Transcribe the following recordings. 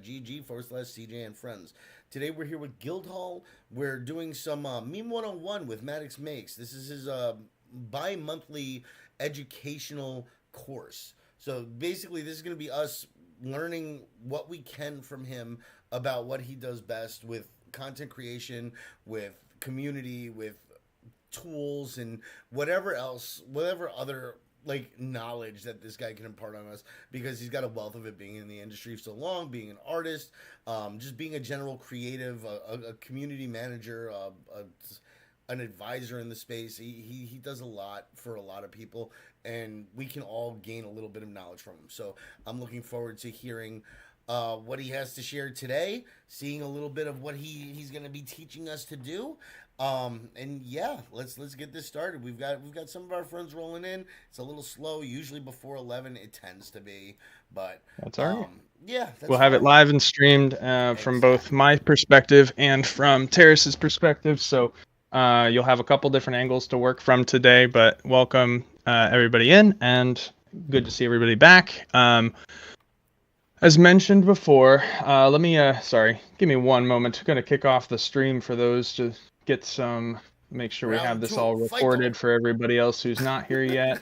meme101.gg/CJ and friends. Today we're here with Guildhall. We're doing some Meme101 with Maddox Makes. This is his bi-monthly educational course. So basically, this is going to be us learning what we can from him about what he does best with content creation, with community, with tools, and whatever else, whatever other like knowledge that this guy can impart on us, because he's got a wealth of it, being in the industry for so long, being an artist, just being a general creative, a community manager, an advisor in the space. He does a lot for a lot of people, and we can all gain a little bit of knowledge from him. So I'm looking forward to hearing what he has to share today, seeing a little bit of what he's going to be teaching us to do. And yeah, let's get this started. We've got some of our friends rolling in. It's a little slow. Usually before 11 it tends to be, but that's all right. Yeah, we'll have it live and streamed from both my perspective and from Terrace's perspective. So you'll have a couple different angles to work from today, but welcome everybody in, and good to see everybody back. As mentioned before, let me give me one moment. I'm going to kick off the stream for those to get some, make sure we have this all recorded for everybody else who's not here yet.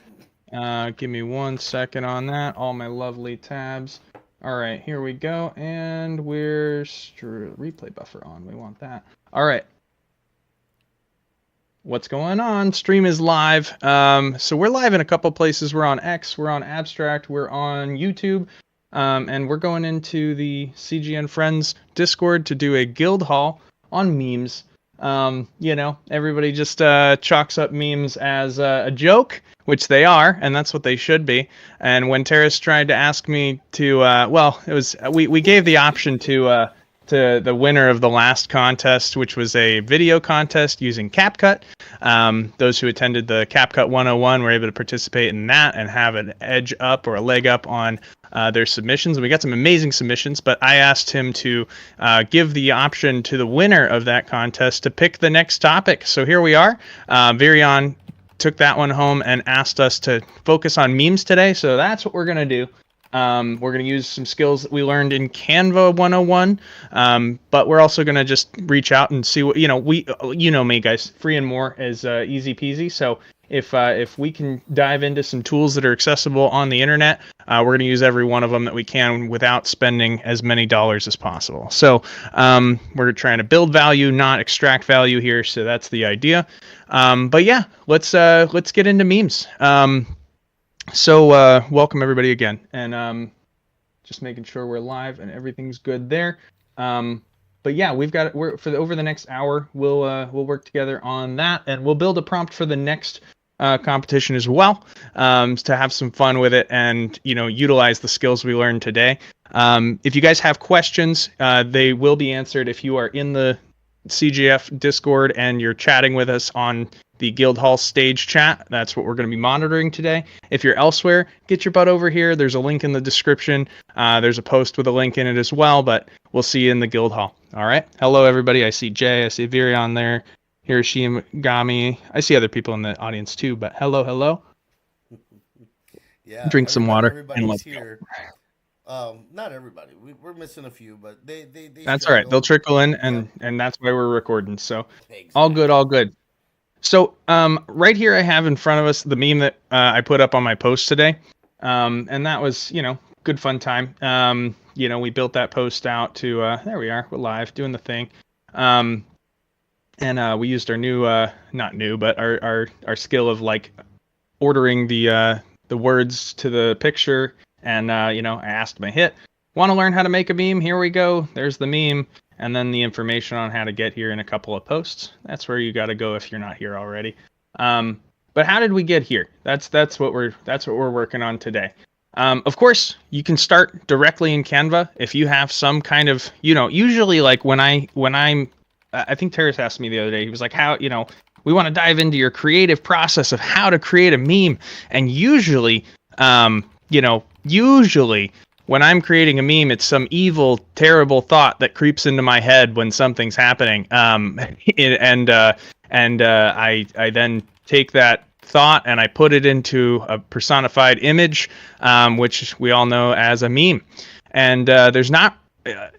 Give me 1 second on that. All my lovely tabs. All right, here we go. And we're replay buffer on. We want that. All right. What's going on? Stream is live. So we're live in a couple places. We're on X, we're on Abstract, we're on YouTube. And we're going into the CGN Friends Discord to do a guild hall on memes. Everybody just chalks up memes as a joke, which they are, and that's what they should be. And when Terrace tried to ask me to, we gave the option to the winner of the last contest, which was a video contest using CapCut. Those who attended the CapCut 101 were able to participate in that and have an edge up or a leg up on their submissions. And we got some amazing submissions, but I asked him to give the option to the winner of that contest to pick the next topic. So here we are. Virion took that one home and asked us to focus on memes today. So that's what we're going to do. We're going to use some skills that we learned in Canva 101, but we're also going to just reach out and see what, me guys, free and more is easy peasy. So if we can dive into some tools that are accessible on the internet, we're going to use every one of them that we can without spending as many dollars as possible. So we're trying to build value, not extract value here. So that's the idea. But yeah, let's get into memes. So welcome everybody again, and just making sure we're live and everything's good there. But yeah, over the next hour we'll work together on that, and we'll build a prompt for the next competition as well, to have some fun with it and utilize the skills we learned today. If you guys have questions, they will be answered if you are in the CGF Discord and you're chatting with us on the Guildhall stage chat. That's what we're going to be monitoring today. If you're elsewhere, get your butt over here. There's a link in the description. There's a post with a link in it as well, but we'll see you in the Guildhall. All right. Hello, everybody. I see Jay. I see Virion there. Hiroshigami. I see other people in the audience too, but hello. Yeah. Drink some water. And let's here. Not everybody. We're missing a few, but they that's all right. They'll trickle in, and that's why we're recording. So all good. So right here I have in front of us the meme that I put up on my post today, and that was good fun time. We built that post out to there we are, we're live doing the thing, and we used our new not new but our skill of like ordering the words to the picture, and I asked my hit, want to learn how to make a meme? Here we go. There's the meme. And then the information on how to get here in a couple of posts. That's where you got to go if you're not here already. But how did we get here? That's what we're working on today. Of course, you can start directly in Canva if you have some kind of usually like when I'm I think Terrace asked me the other day. He was like, how we want to dive into your creative process of how to create a meme, and usually when I'm creating a meme, it's some evil, terrible thought that creeps into my head when something's happening. And I then take that thought and I put it into a personified image, which we all know as a meme. And there's not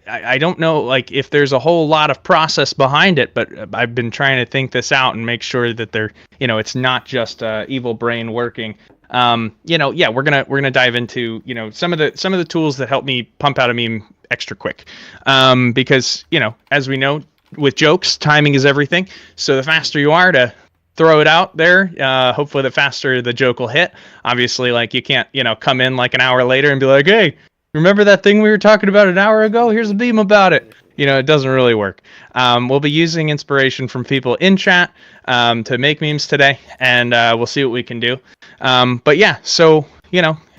I don't know like if there's a whole lot of process behind it, but I've been trying to think this out and make sure that it's not just evil brain working. Yeah, we're gonna dive into some of the tools that help me pump out a meme extra quick, because as we know with jokes, timing is everything. So the faster you are to throw it out there, hopefully the faster the joke will hit. Obviously, like you can't come in like an hour later and be like, hey, remember that thing we were talking about an hour ago? Here's a meme about it. It doesn't really work. We'll be using inspiration from people in chat to make memes today, and we'll see what we can do. But yeah, so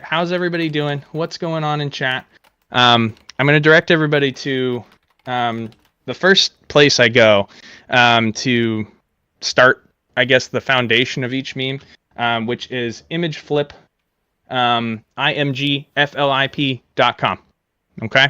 how's everybody doing? What's going on in chat? I'm going to direct everybody to the first place I go to start, I guess, the foundation of each meme, which is imageflip, imgflip.com. Okay.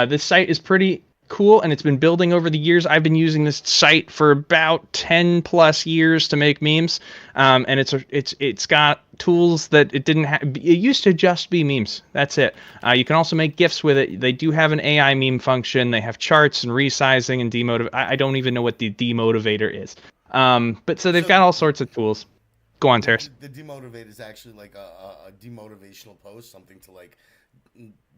This site is pretty cool, and it's been building over the years. I've been using this site for about 10 plus years to make memes, and it's got tools that it didn't have. It used to just be memes. That's it. You can also make GIFs with it. They do have an AI meme function. They have charts and resizing and demotivate. I don't even know what the demotivator is. But so they've got all sorts of tools. Go on, Terrace. The demotivate is actually like a demotivational post, something to like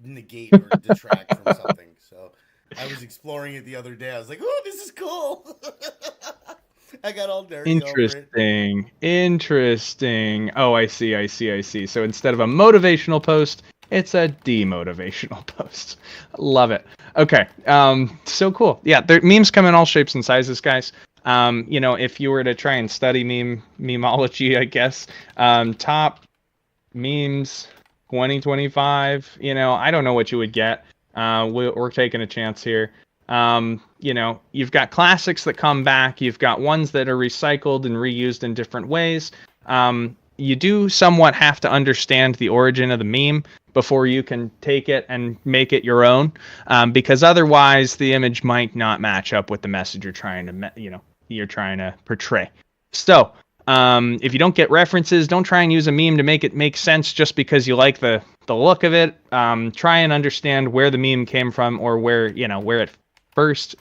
negate or detract from something. So I was exploring it the other day. I was like, "Oh, this is cool." I got all nerdy over it. Interesting. Oh, I see. So instead of a motivational post, it's a demotivational post. Love it. Okay. So cool. Yeah, memes come in all shapes and sizes, guys. If you were to try and study memology, I guess, top memes 2025, I don't know what you would get. We're taking a chance here. You've got classics that come back. You've got ones that are recycled and reused in different ways. You do somewhat have to understand the origin of the meme before you can take it and make it your own, because otherwise the image might not match up with the message you're trying to portray. So, if you don't get references, don't try and use a meme to make it make sense just because you like the look of it. Try and understand where the meme came from, or where it first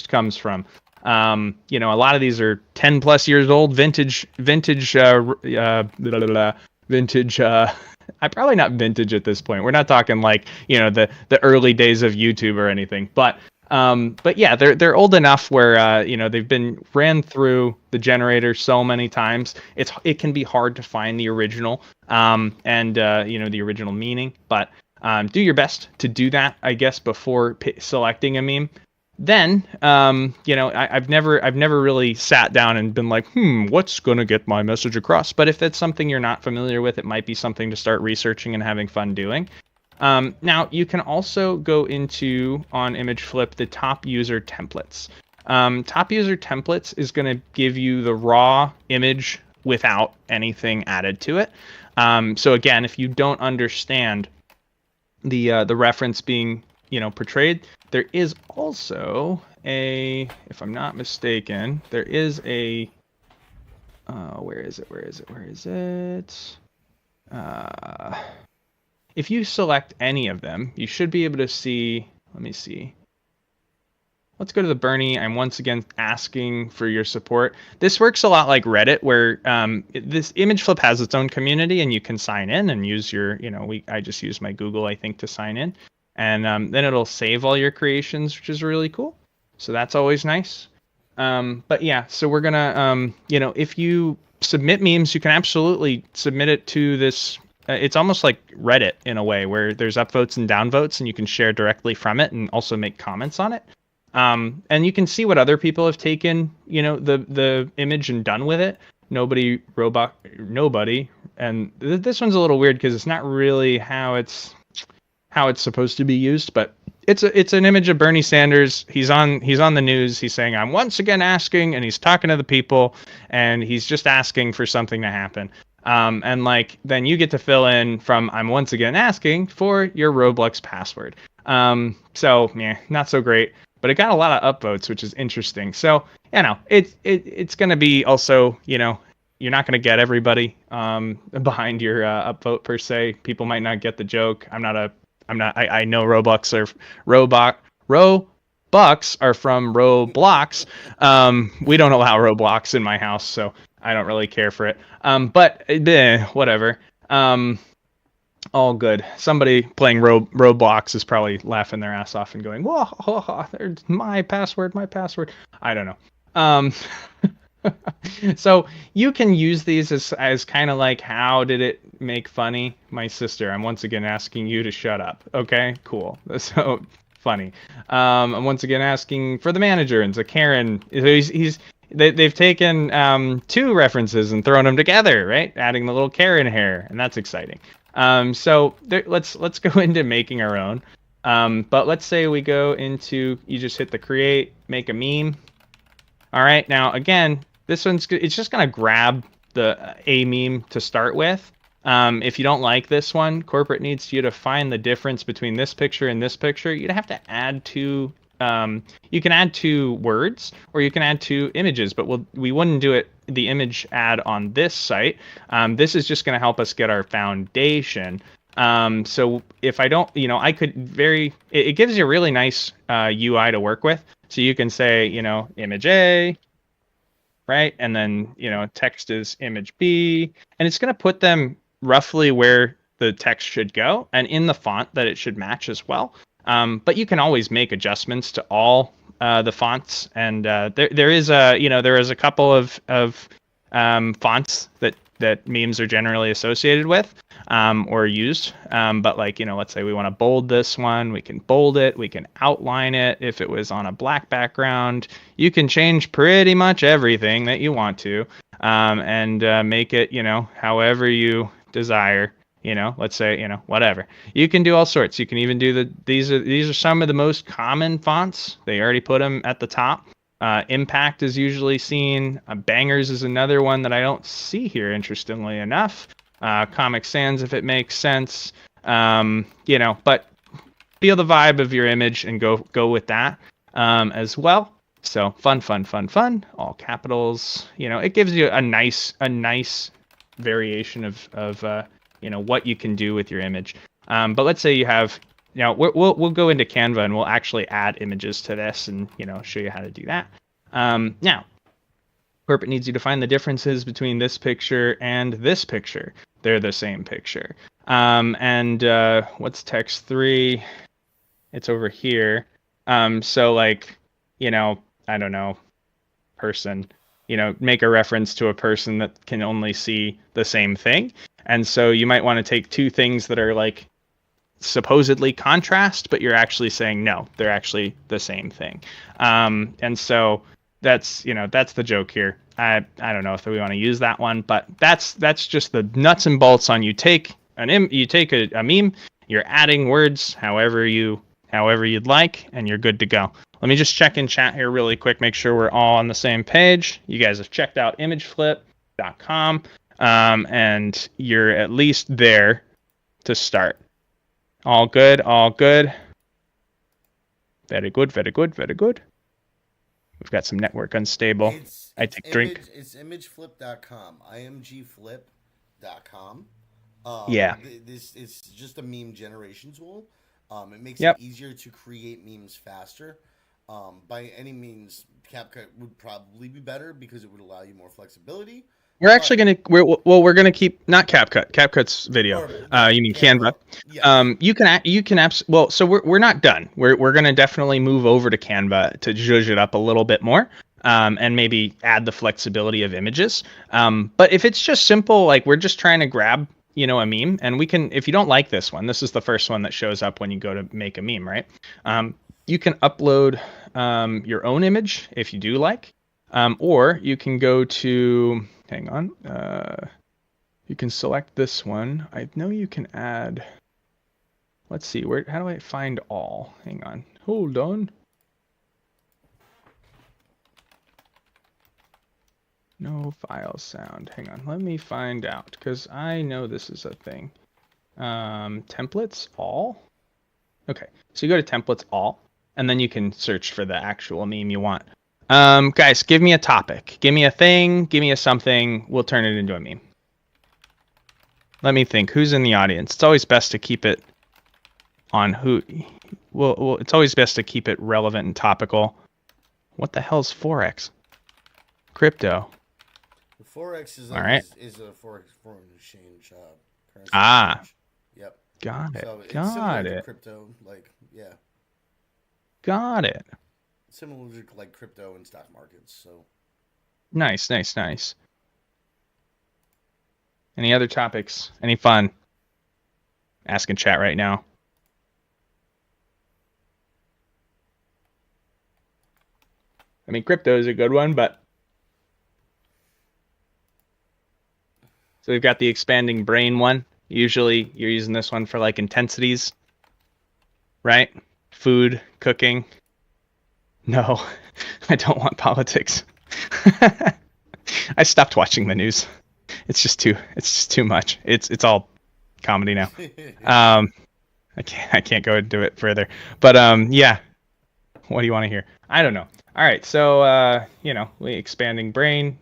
comes from. A lot of these are 10 plus years old, vintage. I'm probably not vintage at this point. We're not talking like the early days of YouTube or anything, but yeah, they're old enough where they've been ran through the generator so many times. It can be hard to find the original and the original meaning, but do your best to do that, I guess, before selecting a meme. Then I've never really sat down and been like, what's gonna get my message across? But if it's something you're not familiar with, it might be something to start researching and having fun doing. Now, you can also go into, on ImageFlip, the top user templates. Top user templates is going to give you the raw image without anything added to it. So again, if you don't understand the reference being portrayed, there is also if I'm not mistaken, there is a where is it? If you select any of them, you should be able to see. Let me see. Let's go to the Bernie. I'm once again asking for your support. This works a lot like Reddit, where this ImageFlip has its own community, and you can sign in and use your, I just use my Google, I think, to sign in. And then it'll save all your creations, which is really cool. So that's always nice. But yeah, so we're going to, if you submit memes, you can absolutely submit it to this. It's almost like Reddit in a way, where there's upvotes and downvotes, and you can share directly from it and also make comments on it. And you can see what other people have taken, the image and done with it. Nobody. And this one's a little weird because it's not really how it's supposed to be used, but it's an image of Bernie Sanders. He's on the news. He's saying, "I'm once again asking," and he's talking to the people, and he's just asking for something to happen. And then you get to fill in from "I'm once again asking for your Roblox password." So yeah, not so great, but it got a lot of upvotes, which is interesting. So it's going to be also, you're not going to get everybody behind your upvote per se. People might not get the joke. I'm not a I know Robux are Robux are from Roblox. We don't allow Roblox in my house, so I don't really care for it. But whatever. All good. Somebody playing Roblox is probably laughing their ass off and going, "Whoa, there's my password, my password." I don't know. Um, so you can use these as kind of like, how did it make funny? My sister, I'm once again asking you to shut up. Okay, cool. So funny. I'm once again asking for the manager, and so Karen, they've taken two references and thrown them together, right? Adding the little Karen hair, and that's exciting. So let's go into making our own. But let's say we go into, you just hit the create, make a meme. All right, now again, this one's it's just gonna grab the a meme to start with. If you don't like this one, corporate needs you to find the difference between this picture and this picture. You'd have to add two. You can add two words, or you can add two images, but we wouldn't do it the image ad on this site. This is just going to help us get our foundation. So if I don't, I could it gives you a really nice UI to work with. So you can say, image A, right? And then, text is image B, and it's going to put them roughly where the text should go and in the font that it should match as well. But you can always make adjustments to all the fonts, and there is a couple of fonts that memes are generally associated with or used. But let's say we want to bold this one, we can bold it, we can outline it. If it was on a black background, you can change pretty much everything that you want to, and make it, however you desire. Let's say, whatever. You can do all sorts. You can even do these are some of the most common fonts. They already put them at the top. Impact is usually seen. Bangers is another one that I don't see here, interestingly enough. Comic Sans, if it makes sense. But feel the vibe of your image and go with that as well. So fun. All capitals. It gives you a nice variation of what you can do with your image. But let's say you have, we'll go into Canva and we'll actually add images to this and, show you how to do that. Now, corporate needs you to find the differences between this picture and this picture. They're the same picture. And what's text 3? It's over here. So I don't know, person, make a reference to a person that can only see the same thing. And so you might want to take two things that are like supposedly contrast, but you're actually saying no, they're actually the same thing. And so that's the joke here. I don't know if we want to use that one, but that's just the nuts and bolts on you take a meme, you're adding words however you'd like, and you're good to go. Let me just check in chat here really quick, make sure we're all on the same page. You guys have checked out imageflip.com. And you're at least there to start. All good. Very good. We've got some network unstable. I take drink. It's imageflip.com. imgflip.com. Yeah. This is just a meme generation tool. It makes Yep. it easier to create memes faster. By any means, CapCut would probably be better because it would allow you more flexibility. We're actually we're gonna keep not CapCut. CapCut's video. You mean Canva? Yeah. So we're not done. We're gonna definitely move over to Canva to zhuzh it up a little bit more, and maybe add the flexibility of images. But if it's just simple, like we're just trying to grab a meme, and we can, if you don't like this one, this is the first one that shows up when you go to make a meme, right? You can upload your own image if you do like, or you can go to. Hang on. You can select this one. I know you can add. Let's see. How do I find all? Hang on. Hold on. No file sound. Hang on. Let me find out because I know this is a thing. Templates all. Okay. So you go to templates all, and then you can search for the actual meme you want. Guys, give me a topic. Give me a thing. Give me a something. We'll turn it into a meme. Let me think. Who's in the audience? It's always best to keep it on who. Well, it's always best to keep it relevant and topical. What the hell's Forex? Crypto. The Forex is All like right. is a foreign exchange currency Ah, exchange. Yep. got it. So it's similar Got to it. crypto, like yeah, Got it. similar to like crypto and stock markets. So Nice, nice, nice. Any other topics? Any fun? Ask in chat right now. I mean, crypto is a good one, but so we've got the expanding brain one. Usually you're using this one for like intensities, right? Food, cooking. No, I don't want politics. I stopped watching the news. It's just too much. It's all comedy now. Um I can't go into it further. But yeah. What do you want to hear? I don't know. All right, so we expanding brain.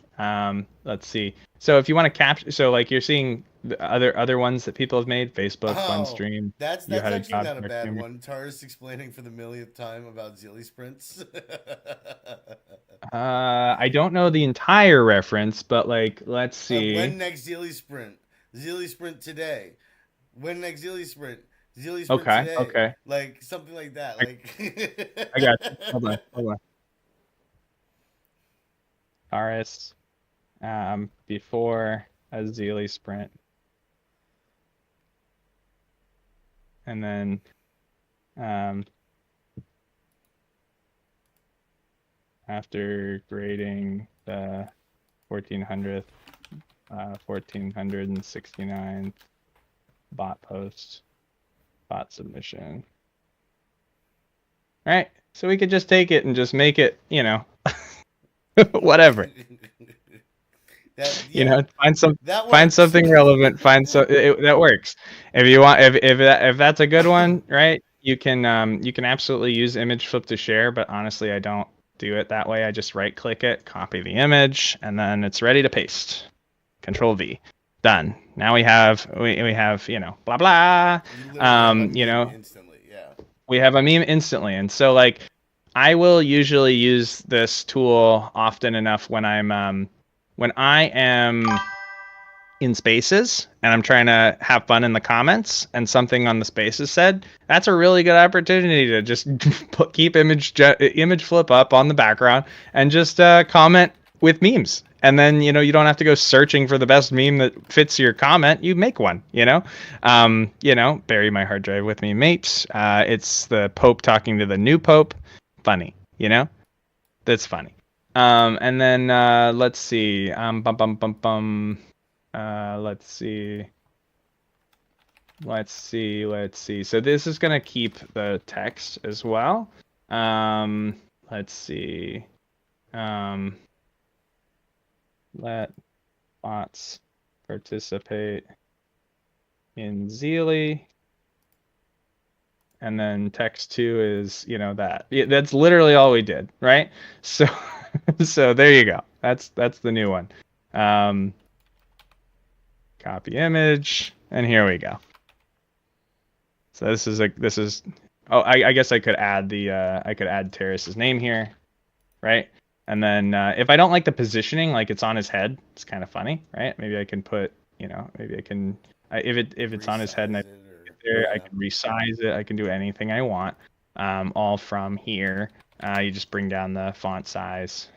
Let's see. So if you want to capture, so like you're seeing the other ones that people have made, Facebook, oh, OneStream, that's you had a actually job not a for bad streamer. one. Taurus explaining for the millionth time about Zilly sprints. I don't know the entire reference, but like let's When see. next Zilly sprint? Zilly sprint today. When next Zilly sprint? Zilly sprint Okay, today. okay. Like something like that. I, Like I got you. Hold on. RS before a Zealy sprint, and then um after grading the 1400th, 1469 bot post, bot submission. All right, so we could just take it and just make it, whatever. that You yeah. know, That find works. something relevant. That works. If you want, if that's a good one, right? You can absolutely use image flip to share, but honestly, I don't do it that way. I just right click it, copy the image, and then it's ready to paste. Control V. Done. Now we have blah blah. You literally have a You meme know instantly. Yeah. we have a meme instantly, and so like I will usually use this tool often enough when I am in spaces and I'm trying to have fun in the comments and something on the spaces said, that's a really good opportunity to just keep image flip up on the background and just comment with memes. And then, you don't have to go searching for the best meme that fits your comment. You make one. Bury my hard drive with me, mate. It's the Pope talking to the new Pope. Funny. That's funny. And then let's see. Bum bum bum bum. Let's see. Let's see. So this is gonna keep the text as well. Let's see. Let bots participate in Zeely. And then text 2 is, that. Yeah, that's literally all we did, right? So so there you go. That's the new one. Copy image, and here we go. So this is. Oh, I guess I could add Terrace's name here, right? And then if I don't like the positioning, like it's on his head, it's kind of funny, right? Maybe I can put, maybe I can, if it's on his head and I Resize it or there, I yeah. can resize it. I can do anything I want, all from here. You just bring down the font size,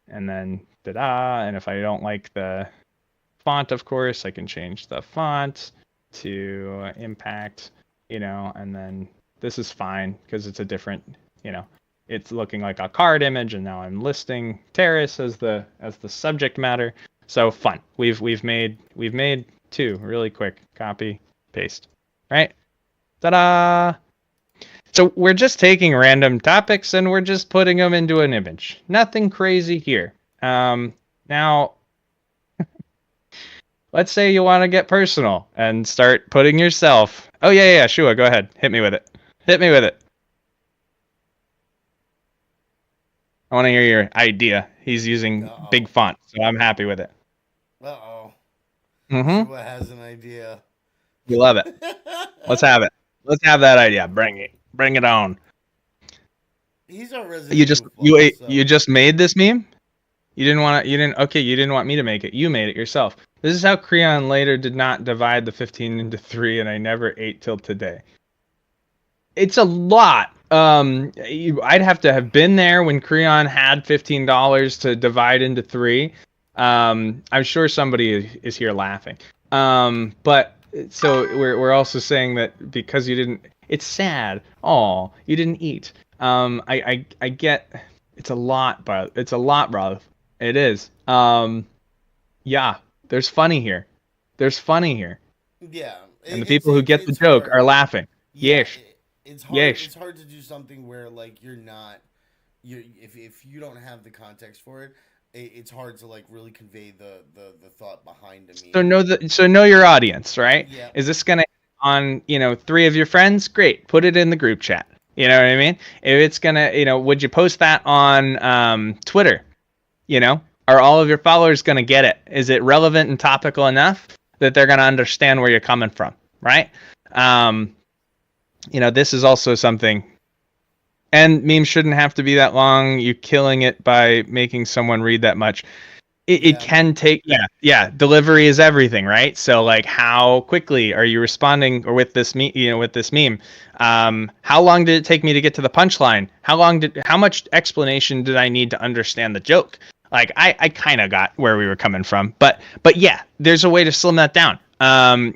and then ta-da! And if I don't like the font, of course, I can change the font to impact, and then this is fine because it's a different, it's looking like a card image, and now I'm listing Terrace as the subject matter. So fun. We've made two really quick. Copy, paste. Right? Ta-da! So we're just taking random topics and we're just putting them into an image. Nothing crazy here. Now, let's say you want to get personal and start putting yourself. Oh yeah, sure. Go ahead. Hit me with it. Hit me with it. I want to hear your idea. He's using big Uh-oh. font, so I'm happy with it. Uh-oh. Mm-hmm. Shua has an idea. We love it. Let's have it. Let's have that idea. Bring it on. He's our You resident just goofball. you So just made this meme. You didn't. Okay, you didn't want me to make it. You made it yourself. This is how Creon later did not divide the 15 into three, and I never ate till today. It's a lot. I'd have to have been there when Creon had $15 to divide into three. I'm sure somebody is here laughing. But so we're also saying that because you didn't, it's sad. Oh, you didn't eat. I get. It's a lot, bro. It's a lot, bro. It is. Yeah. There's funny here. There's funny here, yeah, and the people who get the it's joke are hard. laughing. Yeah, Yes. it's hard. Yes. It's hard to do something where like you're not. You if you don't have the context for it, it's hard to like really convey the thought behind a So meme. know your audience, right? Yeah, Is this gonna on three of your friends? Great, put it in the group chat. You know what I mean? If it's gonna, would you post that on Twitter? You know, are all of your followers gonna get it? Is it relevant and topical enough that they're gonna understand where you're coming from, right? Um, this is also something. And memes shouldn't have to be that long. You're killing it by making someone read that much. It yeah. can take, yeah, delivery is everything, right? So like how quickly are you responding, or with this meme, how long did it take me to get to the punchline? How much explanation did I need to understand the joke? Like I kind of got where we were coming from, but yeah, there's a way to slim that down. And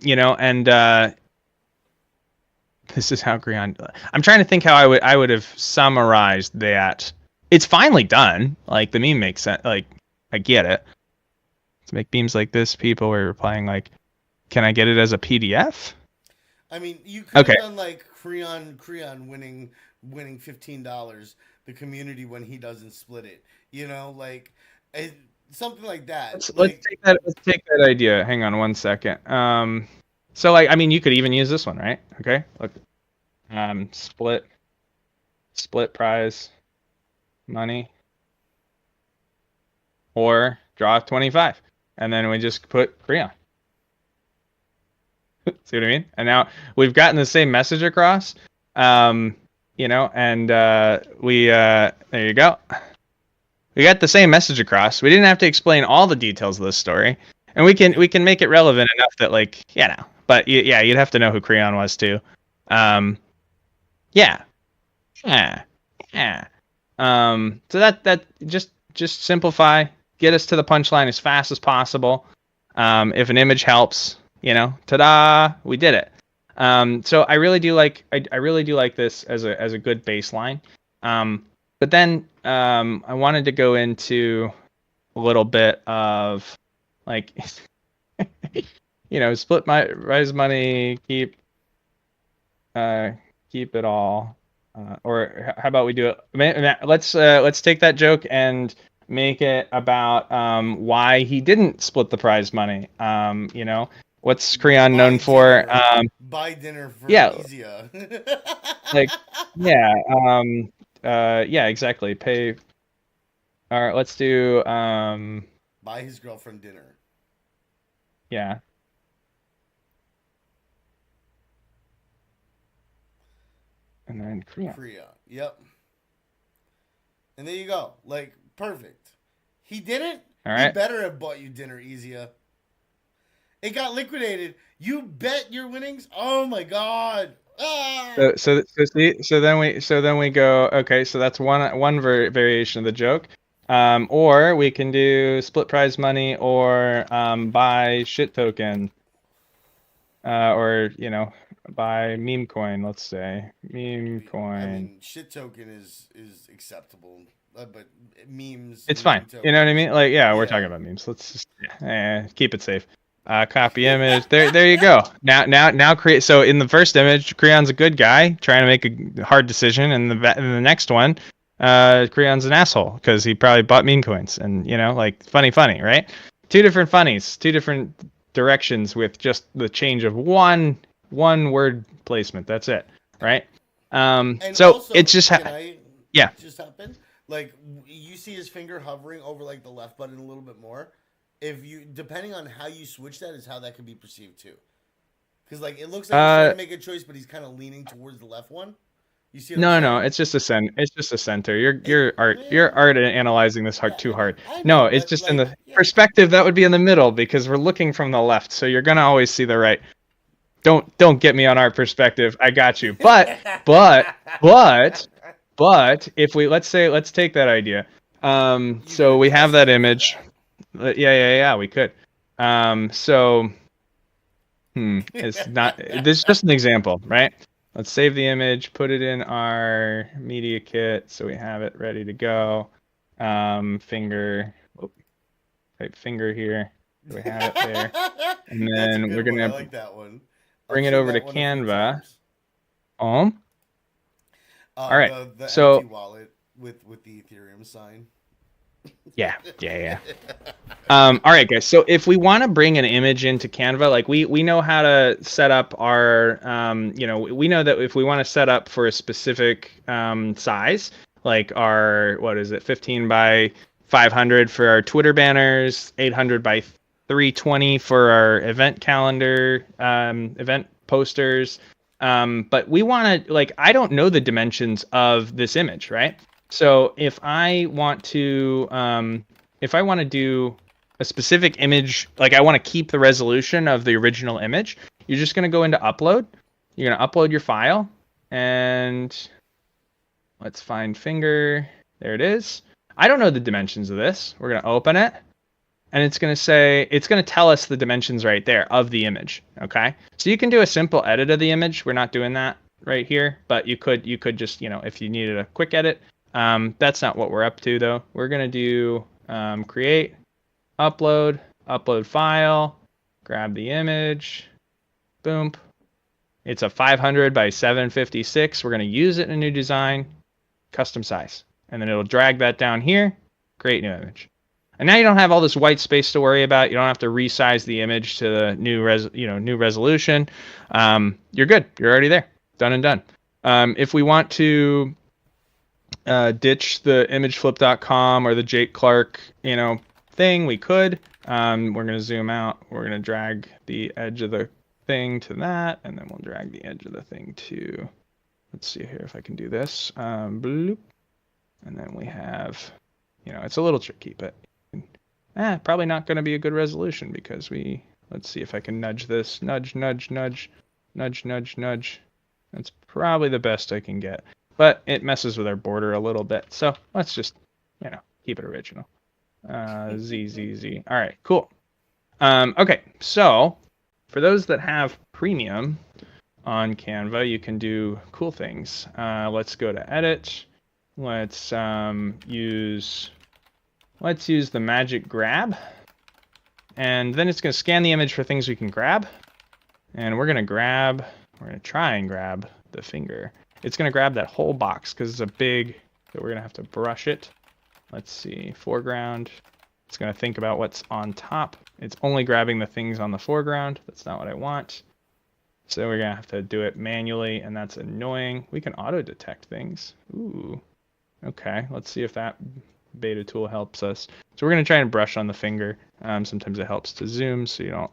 this is how Grion. I'm trying to think how I would have summarized that. It's finally done. Like the meme makes sense. Like I get it. To make memes like this, people were replying like, "Can I get it as a PDF?" I mean, you could have Okay. done like Creon winning $15. The community when he doesn't split it. Like it, something like that. Let's Like take that. Let's take that idea. Hang on one second. So like I mean, you could even use this one, right? Okay. Look. Split prize money or draw 25, and then we just put Creon. See what I mean? And now we've gotten the same message across. And there you go. We got the same message across. We didn't have to explain all the details of this story, and we can make it relevant enough that like But yeah, you'd have to know who Creon was too. Yeah, yeah, yeah. So that just simplify, get us to the punchline as fast as possible. If an image helps, ta-da, we did it. So I really do like I really do like this as a good baseline. But then I wanted to go into a little bit of like split my rise money, keep it all. Or how about we do it? Let's take that joke and make it about why he didn't split the prize money. What's Creon known for? Buy dinner for Yeah, Easier. like yeah, yeah, exactly. Pay. All right, let's do Buy his girlfriend dinner. yeah, and then Creon. Korea. Yep. And there you go. Like perfect. He didn't. All He right. better have bought you dinner Easier. It got liquidated. You bet your winnings. Oh my god. Ah! So then we go. Okay, so that's one variation of the joke. Or we can do split prize money or buy shit token. Or buy meme coin. Let's say meme I coin. mean, shit token is acceptable, but memes It's and fine. meme You know what I tokens. mean? Like yeah, we're talking Yeah. about memes. Let's just keep it safe. Copy image. There you go. Now create. So in the first image, Creon's a good guy trying to make a hard decision, and in the next one, Creon's an asshole because he probably bought meme coins, and like funny, right? Two different funnies, two different directions with just the change of one word placement. That's it, right? And So it's also, just can I yeah. just happen? Like you see his finger hovering over like the left button a little bit more. If you, depending on how you switch that, is how that could be perceived too. Because like it looks like he's trying to make a choice, but he's kind of leaning towards the left one. You see what I'm No, no, saying? it's just a it's just a center. You're It, you're art yeah, you're art analyzing this hard yeah, too hard. I No, know, it's but just in like, the yeah. perspective that would be in the middle because we're looking from the left, so you're gonna always see the right. Don't get me on art perspective. I got you. But but but if we let's take that idea. You could So we have adjust that it for image. that. Yeah, we could. So it's not. This is just an example, right? Let's save the image, put it in our media kit so we have it ready to go. Finger, type finger here. So we have it there. And That's a then we're good one. I gonna like that one. I've bring it seen over that to one a few Canva. times. All right. The empty So wallet with the Ethereum sign. yeah. All right, guys. So if we want to bring an image into Canva, like we know how to set up our, we know that if we want to set up for a specific size, like our, what is it, 15 by 500 for our Twitter banners, 800 by 320 for our event calendar, event posters. But we want to, like, I don't know the dimensions of this image, right? So if I want to do a specific image, like I want to keep the resolution of the original image, you're just going to go into upload. You're going to upload your file, and let's find finger. There it is. I don't know the dimensions of this. We're going to open it, and it's going to tell us the dimensions right there of the image. Okay. So you can do a simple edit of the image. We're not doing that right here, but you could just, if you needed a quick edit, that's not what we're up to though. We're going to do, create, upload file, grab the image, boom. It's a 500 by 756. We're going to use it in a new design, custom size. And then it'll drag that down here, create new image. And now you don't have all this white space to worry about. You don't have to resize the image to the new resolution. You're good. You're already there. Done and done. If we want to ditch the imageflip.com or the Jake Clark, thing, we could. We're going to zoom out. We're going to drag the edge of the thing to that, and then we'll drag the edge of the thing to, let's see here if I can do this. Bloop. And then we have, it's a little tricky, but probably not going to be a good resolution because let's see if I can nudge this. Nudge. That's probably the best I can get. But it messes with our border a little bit. So let's just, keep it original. Z. All right, cool. Okay, so for those that have premium on Canva, you can do cool things. Let's go to edit. Let's use the magic grab. And then it's going to scan the image for things we can grab. And we're going to try and grab the finger. It's going to grab that whole box because it's a big, so we're going to have to brush it. Let's see, foreground. It's going to think about what's on top. It's only grabbing the things on the foreground. That's not what I want. So we're going to have to do it manually, and that's annoying. We can auto-detect things. Ooh, okay. Let's see if that beta tool helps us. So we're going to try and brush on the finger. Sometimes it helps to zoom so you don't,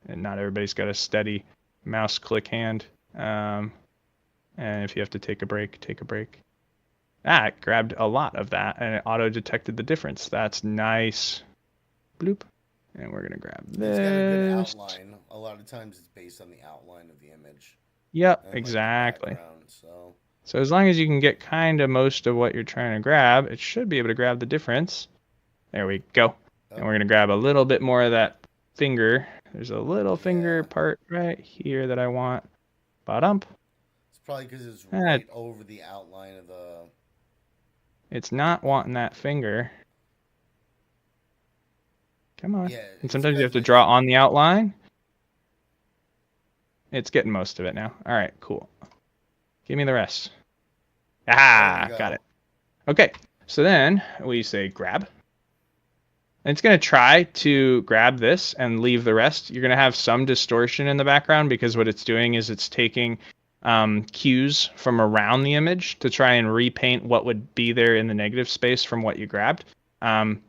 and not everybody's got a steady mouse click hand. And if you have to take a break, take a break. It grabbed a lot of that, and it auto-detected the difference. That's nice. Bloop. And we're going to grab this. It's got a good outline. A lot of times it's based on the outline of the image. Yep, And, exactly. So as long as you can get kind of most of what you're trying to grab, it should be able to grab the difference. There we go. Oh. And we're going to grab a little bit more of that finger. There's a little finger part right here that I want. Bottom. Probably because it's right over the outline of the... It's not wanting that finger. Come on. Yeah, and sometimes you have to draw on the outline. It's getting most of it now. All right, cool. Give me the rest. Got it. Okay, so then we say grab. And it's going to try to grab this and leave the rest. You're going to have some distortion in the background because what it's doing is it's taking cues from around the image to try and repaint what would be there in the negative space from what you grabbed.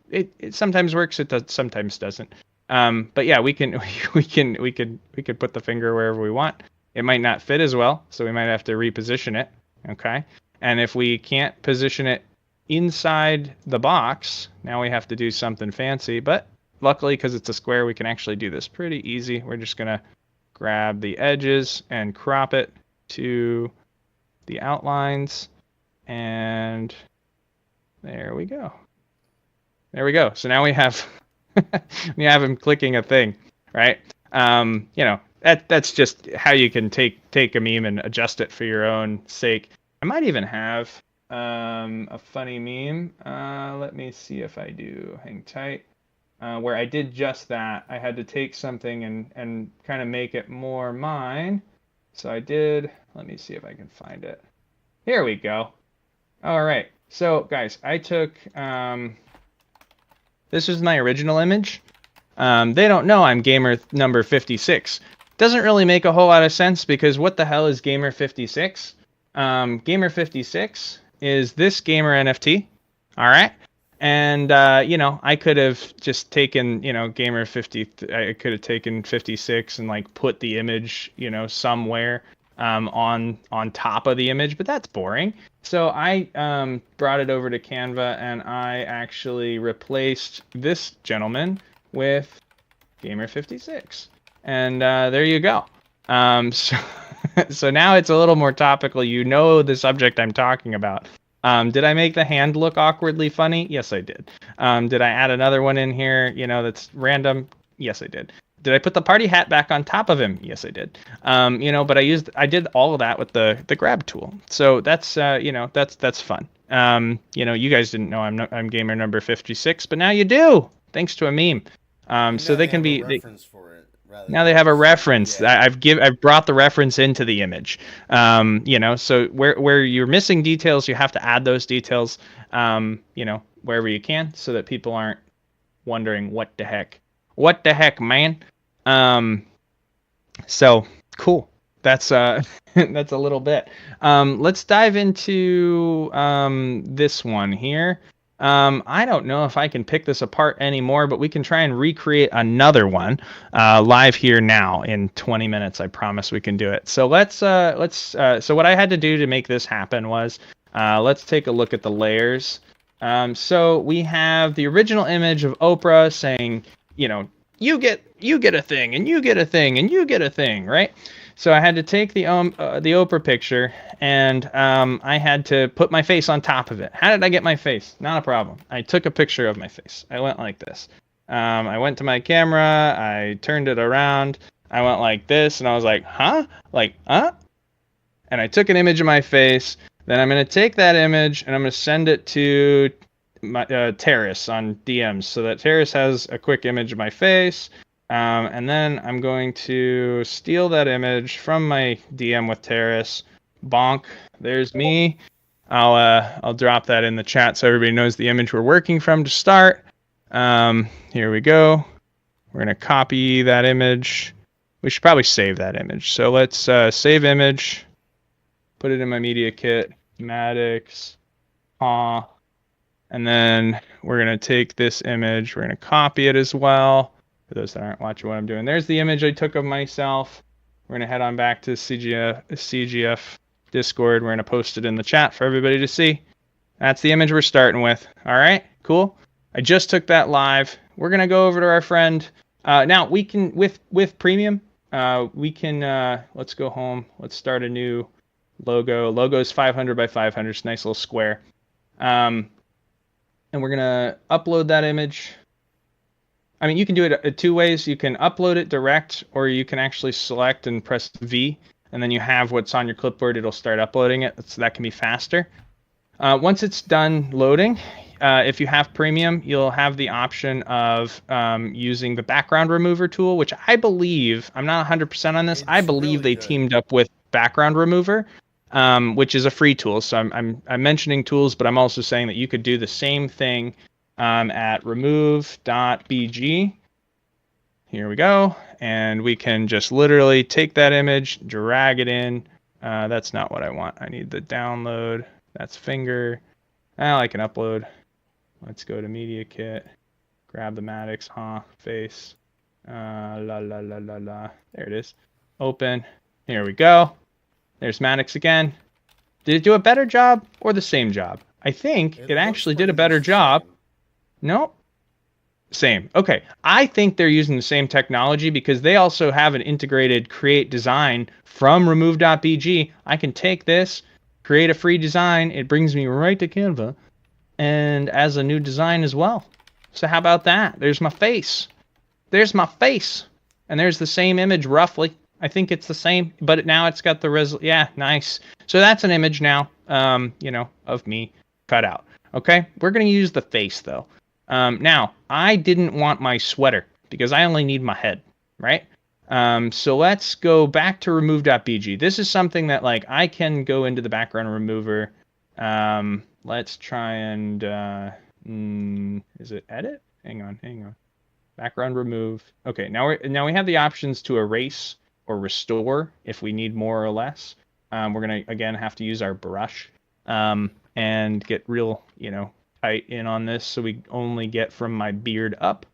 It sometimes works, it sometimes doesn't. But yeah, we can we could put the finger wherever we want. It might not fit as well, so we might have to reposition it. Okay. And if we can't position it inside the box, now we have to do something fancy. But luckily, because it's a square, we can actually do this pretty easy. We're just gonna grab the edges and crop it to the outlines, and there we go. There we go. So now we have we have him clicking a thing, right? You know, that's just how you can take a meme and adjust it for your own sake. I might even have a funny meme. Let me see if I do. Hang tight. Where I did just that. I had to take something and kind of make it more mine. So I did. Let me see if I can find it. Here we go. All right. So guys, I took this is my original image. They don't know I'm gamer number 56. Doesn't really make a whole lot of sense because what the hell is gamer 56? Gamer 56 is this gamer NFT. All right. And, you know, I could have just taken, you know, gamer 50. I could have taken 56 and like put the image, you know, somewhere on top of the image, but that's boring. So I brought it over to Canva and I actually replaced this gentleman with gamer 56. And there you go. So, so now it's a little more topical. You know the subject I'm talking about. Did I make the hand look awkwardly funny? Yes, I did. Did I add another one in here, you know, that's random? Yes, I did. Did I put the party hat back on top of him? Yes, I did. You know, but I did all of that with the grab tool. So that's, you know, that's fun. You know, you guys didn't know I'm gamer number 56, but now you do, thanks to a meme. So they can be reference for it. Now they have a reference. Yeah. I've brought the reference into the image. You know, so where you're missing details, you have to add those details. You know, wherever you can, so that people aren't wondering what the heck, man. So cool. That's that's a little bit. Let's dive into this one here. I don't know if I can pick this apart anymore, but we can try and recreate another one live here now in 20 minutes. I promise we can do it. So so what I had to do to make this happen was let's take a look at the layers. So we have the original image of Oprah saying, you know, you get a thing, and you get a thing, and you get a thing, right? So I had to take the Oprah picture, and I had to put my face on top of it. How did I get my face? Not a problem. I took a picture of my face. I went like this. I went to my camera. I turned it around. I went like this, and I was like, huh? Like, huh? And I took an image of my face. Then I'm going to take that image, and I'm going to send it to my Terrace on DMs, so that Terrace has a quick image of my face. And then I'm going to steal that image from my DM with Terrace. Bonk. There's me. I'll drop that in the chat so everybody knows the image we're working from to start. Here we go. We're going to copy that image. We should probably save that image. So let's save image. Put it in my media kit. Maddox. And then we're going to take this image. We're going to copy it as well. For those that aren't watching what I'm doing, there's the image I took of myself. We're going to head on back to CGF Discord. We're going to post it in the chat for everybody to see. That's the image we're starting with. All right, cool. I just took that live. We're going to go over to our friend. Now, we can, with premium, we can, let's go home. Let's start a new logo. Logo is 500 by 500. It's a nice little square. And we're going to upload that image. I mean, you can do it two ways. You can upload it direct, or you can actually select and press V, and then you have what's on your clipboard. It'll start uploading it, so that can be faster. Once it's done loading, if you have premium, you'll have the option of using the background remover tool, which I believe, I'm not 100% on this, I believe really they teamed up with Background Remover, which is a free tool. So I'm mentioning tools, but I'm also saying that you could do the same thing at remove.bg. Here we go. And we can just literally take that image, drag it in. That's not what I want. I need the download. That's finger. Now I can upload. Let's go to Media Kit. Grab the Maddox, face. La la la la la. There it is. Open. Here we go. There's Maddox again. Did it do a better job or the same job? I think It it looks actually did a pretty better much the job. same. Nope. Same. Okay. I think they're using the same technology because they also have an integrated create design from remove.bg. I can take this, create a free design. It brings me right to Canva and as a new design as well. So how about that? There's my face. There's my face. And there's the same image roughly. I think it's the same, but now it's got the yeah, nice. So that's an image now, of me cut out. Okay, we're gonna use the face though. Now I didn't want my sweater because I only need my head, right? So let's go back to remove.bg. This is something that like I can go into the background remover. Let's try and is it edit? Hang on. Background remove. Okay, now we have the options to erase or restore if we need more or less. We're gonna again have to use our brush and get real, tight in on this so we only get from my beard up.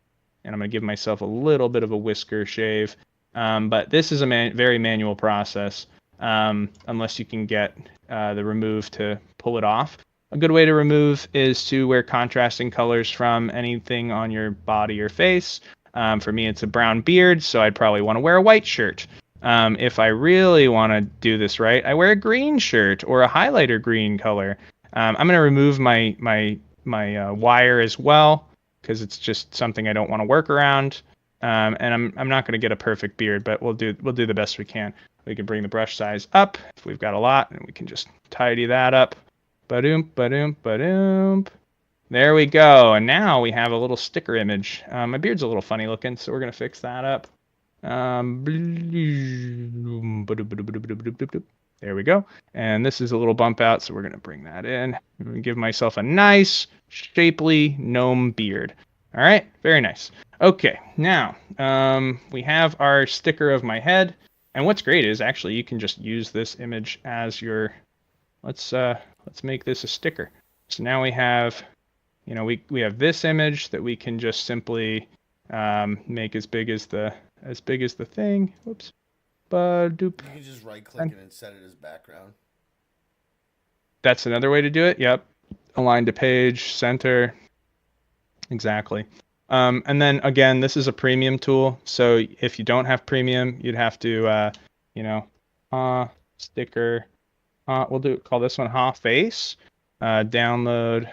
And I'm gonna give myself a little bit of a whisker shave. But this is a very manual process unless you can get the remove to pull it off. A good way to remove is to wear contrasting colors from anything on your body or face. For me, it's a brown beard, so I'd probably want to wear a white shirt. If I really want to do this right, I wear a green shirt or a highlighter green color. I'm going to remove my wire as well because it's just something I don't want to work around. And I'm not going to get a perfect beard, but we'll do the best we can. We can bring the brush size up if we've got a lot, and we can just tidy that up. Ba-doom, ba-doom, ba-doom. There we go. And now we have a little sticker image. My beard's a little funny looking, so we're going to fix that up. There we go. And this is a little bump out, so we're going to bring that in. And give myself a nice, shapely gnome beard. All right, very nice. Okay, now we have our sticker of my head. And what's great is actually you can just use this image as your... Let's make this a sticker. So now we have, we have this image that we can just simply make as big as the thing. Whoops. Ba-doop. You can just right click it and set it as background. That's another way to do it. Yep. Align to page, center. Exactly. And then again, this is a premium tool. So if you don't have premium, you'd have to, sticker. We'll call this one face. Download.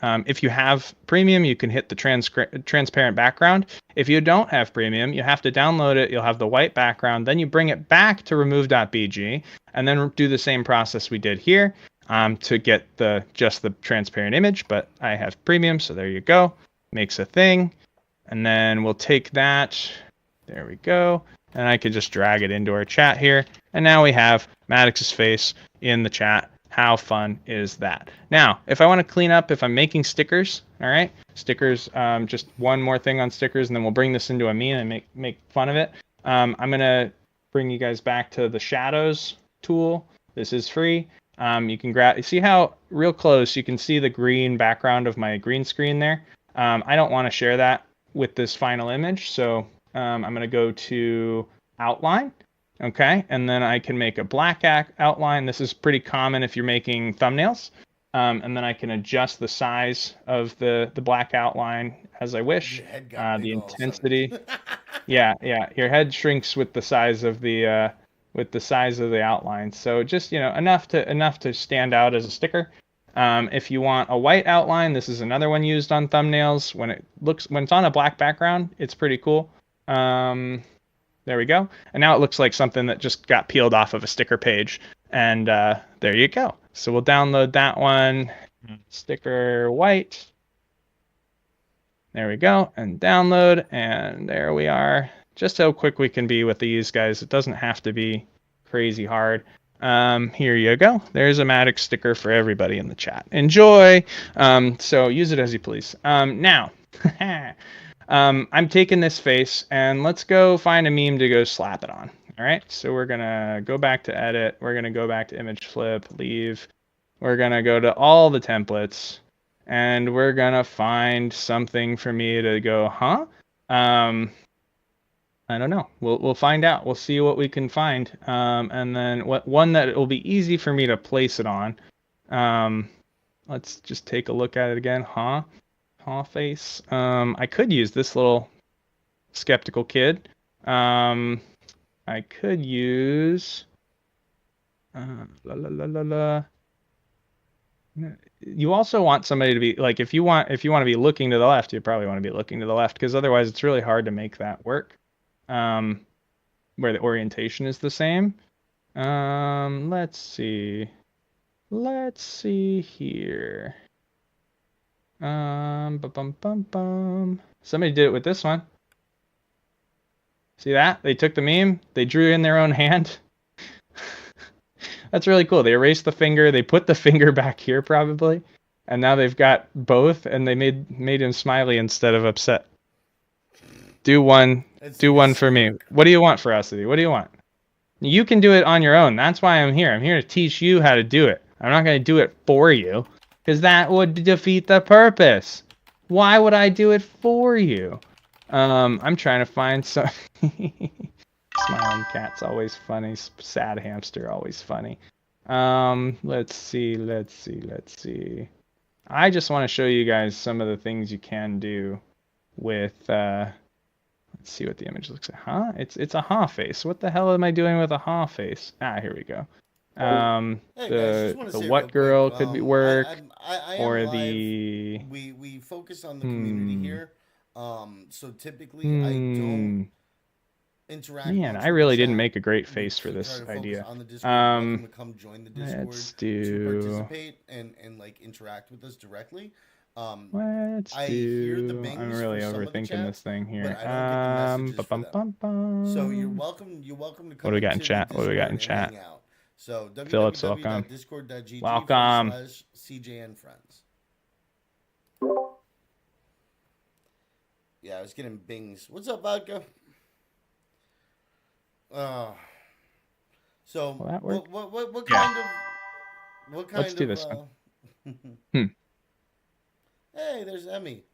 If you have premium, you can hit the transparent background. If you don't have premium, you have to download it. You'll have the white background. Then you bring it back to remove.bg and then do the same process we did here to get just the transparent image. But I have premium, so there you go. Makes a thing. And then we'll take that. There we go. And I could just drag it into our chat here. And now we have Maddox's face in the chat. How fun is that? Now, if I want to clean up, if I'm making stickers, all right, stickers, just one more thing on stickers, and then we'll bring this into a meme and make fun of it. I'm going to bring you guys back to the shadows tool. This is free. You can see how real close you can see the green background of my green screen there. I don't want to share that with this final image, so I'm going to go to outline. Okay, and then I can make a black outline. This is pretty common if you're making thumbnails. And then I can adjust the size of the black outline as I wish. Your head got big The all of a intensity. sudden. Yeah. Your head shrinks with the size of the outline. So just enough to stand out as a sticker. If you want a white outline, this is another one used on thumbnails. When it's on a black background, it's pretty cool. There we go. And now it looks like something that just got peeled off of a sticker page. And there you go. So we'll download that one. Sticker white. There we go. And download. And there we are. Just how quick we can be with these guys. It doesn't have to be crazy hard. Here you go. There's a Maddox sticker for everybody in the chat. Enjoy. So use it as you please. Now. I'm taking this face and let's go find a meme to go slap it on. All right, so we're gonna go back to edit. We're gonna go back to image flip, leave. We're gonna go to all the templates and we're gonna find something for me to go, huh? I don't know. We'll find out. We'll see what we can find. And then one that it will be easy for me to place it on. Let's just take a look at it again. Huh face. I could use this little skeptical kid. I could use la la la la la. You also want somebody to be like, if you want to be looking to the left, you probably want to be looking to the left, because otherwise it's really hard to make that work. Where the orientation is the same. Let's see here. Bum bum bum. Somebody did it with this one. See that? They took the meme, they drew in their own hand. That's really cool. They erased the finger, they put the finger back here probably, and now they've got both, and they made him smiley instead of upset. Do one for me. What do you want, Ferocity? What do you want? You can do it on your own. That's why I'm here. I'm here to teach you how to do it. I'm not going to do it for you, because that would defeat the purpose. Why would I do it for you? I'm trying to find some... Smiling cat's always funny. Sad hamster, always funny. Let's see. I just want to show you guys some of the things you can do with... let's see what the image looks like. Huh? It's a ha face. What the hell am I doing with a ha face? Here we go. Hey guys, the what girl quick, could be work, I or am live. the... We focus on the community here. So typically I don't interact. Man, I really didn't make a great face for this idea. On the Discord, to come join the Discord let's to participate and like interact with us directly. I'm really overthinking this thing here. So you're welcome to come. What do we got in chat? What do we got in chat? So Phillips, welcome. www.discord.gg/CJNFriends. Yeah, I was getting bings. What's up, Vodka? So will that work? What kind of Let's do this one. Hey, there's Emmy.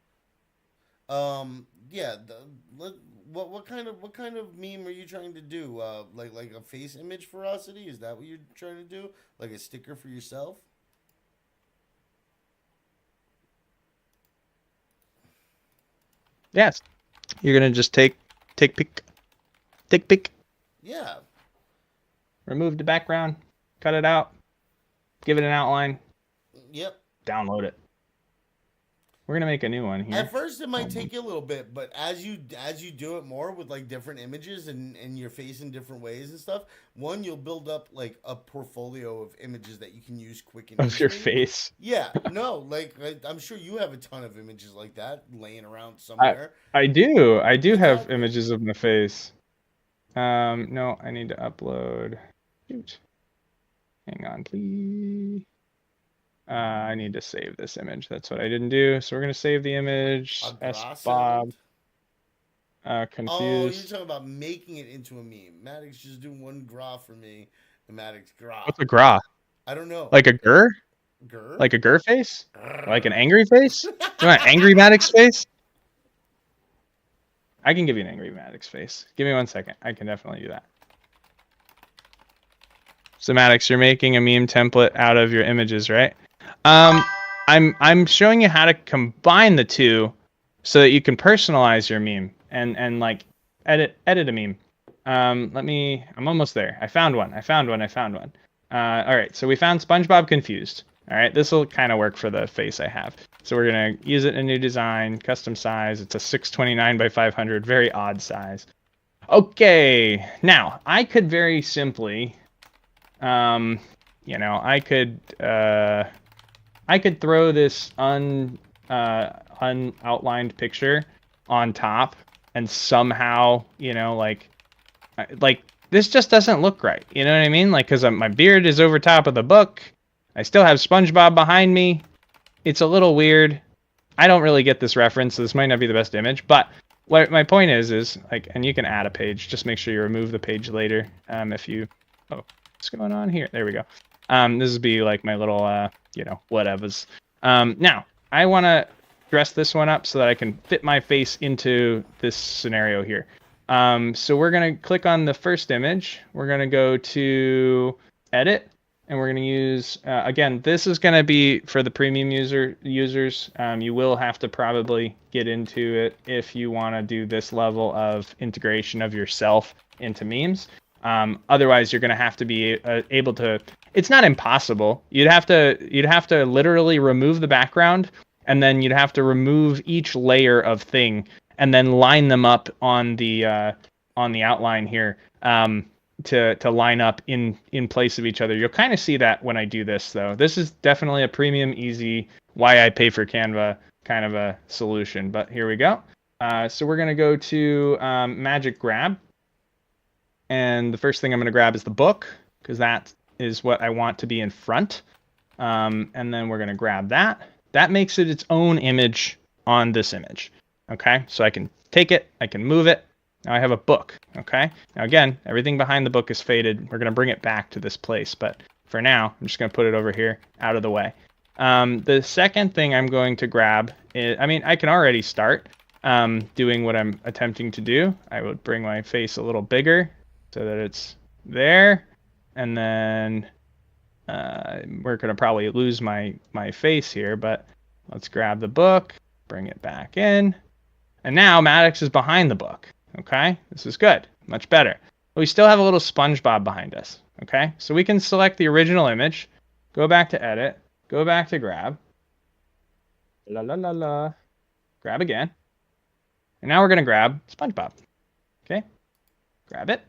Yeah. What kind of meme are you trying to do? Like a face image ferocity? Is that what you're trying to do? Like a sticker for yourself? Yes. You're gonna just take pic. Yeah. Remove the background, cut it out, give it an outline. Yep. Download it. We're gonna make a new one here. At first, it might take you a little bit, but as you do it more with like different images and your face in different ways and stuff, you'll build up like a portfolio of images that you can use quick and of your face. Yeah, no, like I'm sure you have a ton of images like that laying around somewhere. I do have images of my face. No, I need to upload. Shoot. Hang on, please. I need to save this image. That's what I didn't do. So we're gonna save the image. S Bob. Confused. Oh, you're talking about making it into a meme. Maddox just do one gra for me. And Maddox gra. What's a gra? I don't know. Like a gur? Gur? Like a gur face? Like an angry face? You want an angry Maddox face? I can give you an angry Maddox face. Give me 1 second. I can definitely do that. So Maddox, you're making a meme template out of your images, right? I'm showing you how to combine the two so that you can personalize your meme and like edit a meme. I'm almost there. I found one. All right, so we found SpongeBob Confused. All right, this will kind of work for the face I have. So we're gonna use it in a new design, custom size. It's a 629 by 500, very odd size. Okay, now I could very simply, I could throw this unoutlined picture on top and somehow, like this just doesn't look right. You know what I mean? Like, because my beard is over top of the book. I still have SpongeBob behind me. It's a little weird. I don't really get this reference, so this might not be the best image. But what my point is like, and you can add a page. Just make sure you remove the page later. If you, what's going on here? There we go. This would be like my little, whatevers. Now, I want to dress this one up so that I can fit my face into this scenario here. So we're going to click on the first image. We're going to go to edit, and we're going to use, again, this is going to be for the premium users. You will have to probably get into it if you want to do this level of integration of yourself into memes. Otherwise, you're going to have to be able to. It's not impossible. You'd have to literally remove the background, and then you'd have to remove each layer of thing, and then line them up on the outline here to line up in place of each other. You'll kind of see that when I do this, though. This is definitely a premium, easy, why I pay for Canva kind of a solution. But here we go. So we're gonna go to Magic Grab. And the first thing I'm going to grab is the book, because that is what I want to be in front. And then we're going to grab that. That makes it its own image on this image. Okay, so I can take it, I can move it. Now I have a book. Okay, now again, everything behind the book is faded. We're going to bring it back to this place. But for now, I'm just going to put it over here out of the way. The second thing I'm going to grab is, I can already start doing what I'm attempting to do. I would bring my face a little bigger, so that it's there, and then we're going to probably lose my face here, but let's grab the book, bring it back in, and now Maddox is behind the book. Okay, this is good, much better. But we still have a little SpongeBob behind us. Okay, so we can select the original image, go back to edit, go back to grab, grab again, and now we're going to grab SpongeBob. Okay, grab it.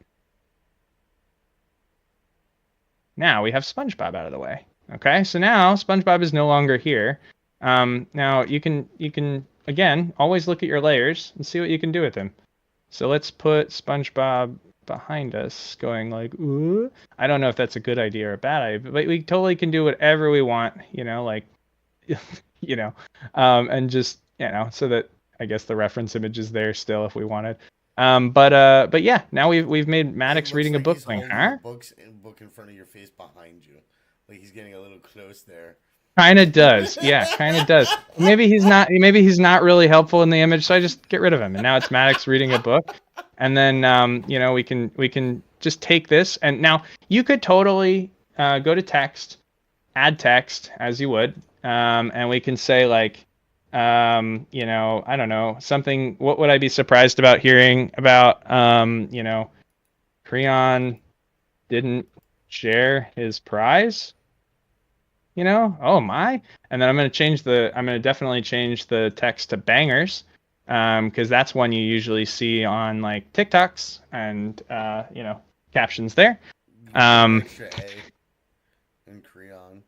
Now we have SpongeBob out of the way. Okay, so now SpongeBob is no longer here. Now you can again always look at your layers and see what you can do with him. So let's put SpongeBob behind us, going like, ooh. I don't know if that's a good idea or a bad idea, but we totally can do whatever we want. Like, and just so that I guess the reference image is there still if we wanted. But yeah, now we've made Maddox reading like a book he's going, holding huh? the book in front of your face behind you, like he's getting a little close there. Kind of does, yeah, kind of does. Maybe he's not really helpful in the image, so I just get rid of him. And now it's Maddox reading a book, and then we can just take this, and now you could totally go to text, add text as you would, and we can say like, I don't know, something. What would I be surprised about hearing about? Creon didn't share his prize. Oh my. And then I'm going to definitely change the text to bangers, because that's one you usually see on like TikToks and captions there. Extra A in Creon.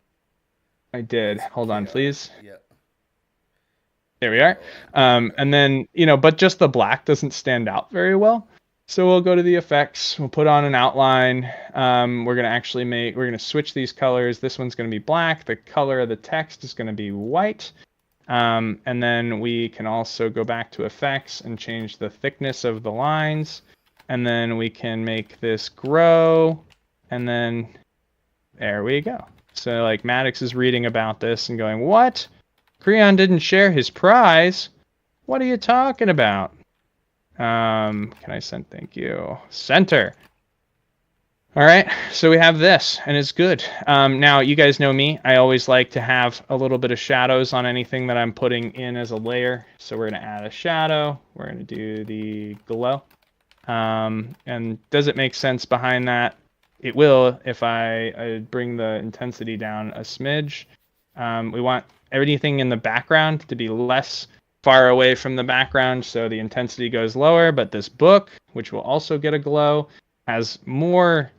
I did. Hold on, please. Yeah. There we are. And then, but just the black doesn't stand out very well. So we'll go to the effects. We'll put on an outline. We're going to switch these colors. This one's going to be black. The color of the text is going to be white. And then we can also go back to effects and change the thickness of the lines. And then we can make this grow. And then there we go. So like Maddox is reading about this and going, what? Creon didn't share his prize? What are you talking about? Can I send? Thank you. Center. All right, so we have this, and it's good. Now, you guys know me. I always like to have a little bit of shadows on anything that I'm putting in as a layer. So we're going to add a shadow. We're going to do the glow. And does it make sense behind that? It will if I bring the intensity down a smidge. We want everything in the background to be less far away from the background, so the intensity goes lower. But this book, which will also get a glow, has more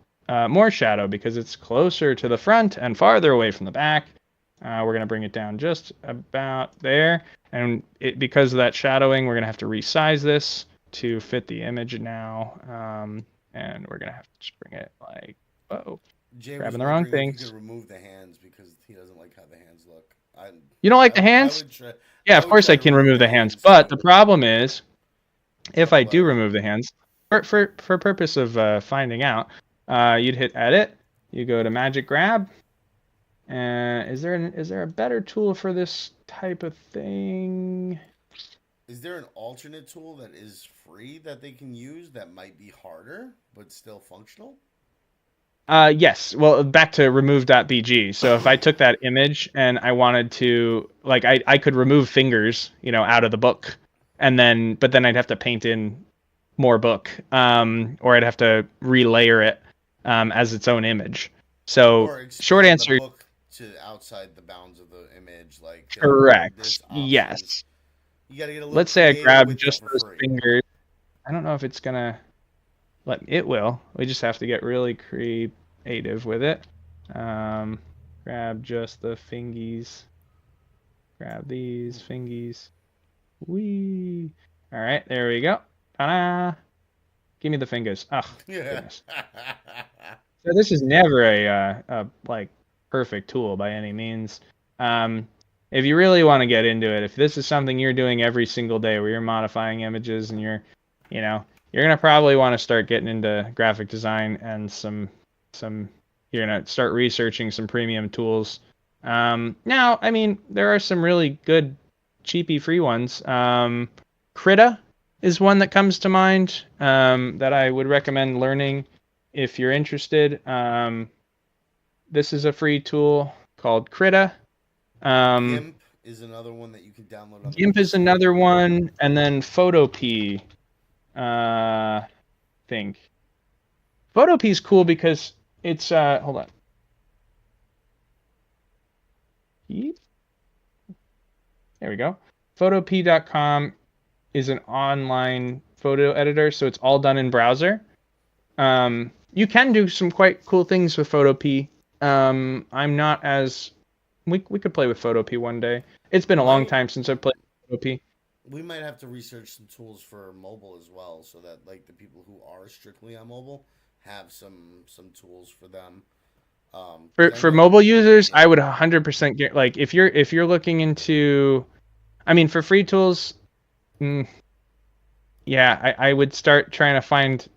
shadow because it's closer to the front and farther away from the back. We're going to bring it down just about there, and because of that shadowing, we're going to have to resize this to fit the image now, and we're going to have to just bring it like, whoa, Jay grabbing the wrong if things. you could remove the hands because he doesn't like how the hands look. You don't like the hands? Yeah, of course I can remove the hands, but the problem is, if I do remove the hands, for purpose of finding out, you'd hit edit, you go to Magic Grab, and is there a better tool for this type of thing? Is there an alternate tool that is free that they can use that might be harder but still functional? Yes. Well, back to remove.bg. So if I took that image and I wanted to, like, I could remove fingers, out of the book, and then, but then I'd have to paint in more book, or I'd have to relayer it as its own image. So Or short expand the answer, book to outside the bounds of the image. Like correct. there's options. Yes. You got to get a little Let's say I creative grab with it just for those free. fingers. I don't know if it's gonna it will. We just have to get really creative with it. Um, grab just the fingies. Grab these Hmm. fingies. Wee. All right, there we go. Ta-da! Give me the fingers. Oh, Yeah. goodness. So this is never a like perfect tool by any means. Um, if you really want to get into it, if this is something you're doing every single day where you're modifying images and you know, you're gonna probably want to start getting into graphic design and some you're gonna start researching some premium tools. Now, I mean, there are some really good cheapy free ones. Krita is one that comes to mind that I would recommend learning if you're interested. This is a free tool called Krita. Um, GIMP is another one that you can download on the GIMP is PC. another one, and then Photopea. Think Photopea is cool because it's hold on. Yeet. There we go. Photopea.com is an online photo editor, so it's all done in browser. You can do some quite cool things with Photopea. I'm not as we could play with Photopea one day. It's been a long Might time since I've played Photopea. we might have to research some tools for mobile as well, so that like the people who are strictly on mobile have some tools for them. Because For I for know, mobile users, I yeah, would 100% get like if you're looking into, I mean, for free tools, mm, yeah, I would start trying to find,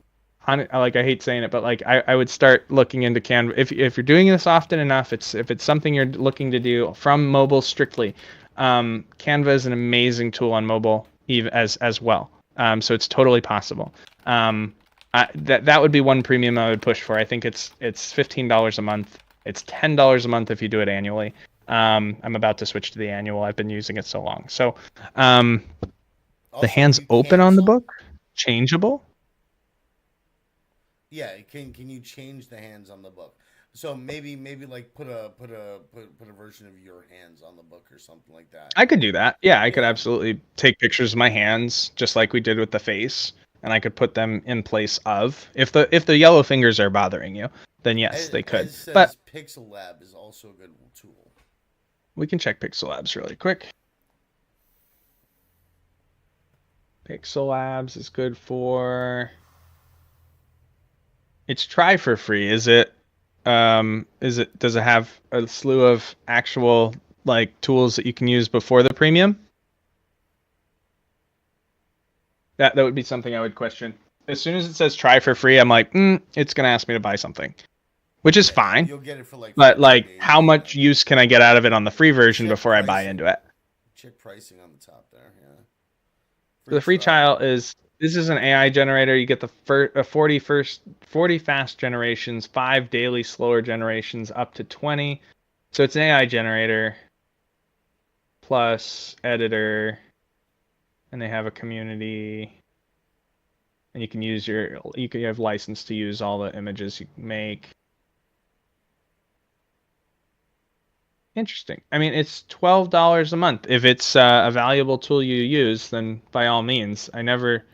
like I hate saying it, but like I would start looking into Canva. If you're doing this often enough, if it's something you're looking to do from mobile strictly, Canva is an amazing tool on mobile even as well. So it's totally possible. That would be one premium I would push for. I think it's $15 a month. It's $10 a month if you do it annually. I'm about to switch to the annual. I've been using it so long. So um, the also if hands you open on the cancel, book, changeable. yeah, can you change the hands on the book? So maybe like put a version of your hands on the book or something like that. I could do that. Yeah, I could Yeah. absolutely take pictures of my hands just like we did with the face, and I could put them in place of. If the yellow fingers are bothering you, then yes, they could. As But says Pixel Lab is also a good tool. we can check Pixel Labs really quick. Pixel Labs is good for, it's try for free. Does it have a slew of actual like tools that you can use before the premium? That would be something I would question. As soon as it says try for free, I'm like, it's gonna ask me to buy something, which is Yeah, fine. you'll get it for like But 14 like, how days. Yeah. much use can I get out of it on the free version Check before I buy into pricing. it? Check pricing on the top there. Yeah. So Free the free trial. trial is, this is an AI generator. You get the 40 fast generations, 5 daily slower generations, up to 20. So it's an AI generator plus editor, and they have a community, and you can you have license to use all the images you make. Interesting. I mean, it's $12 a month. If it's a valuable tool you use, then by all means. I never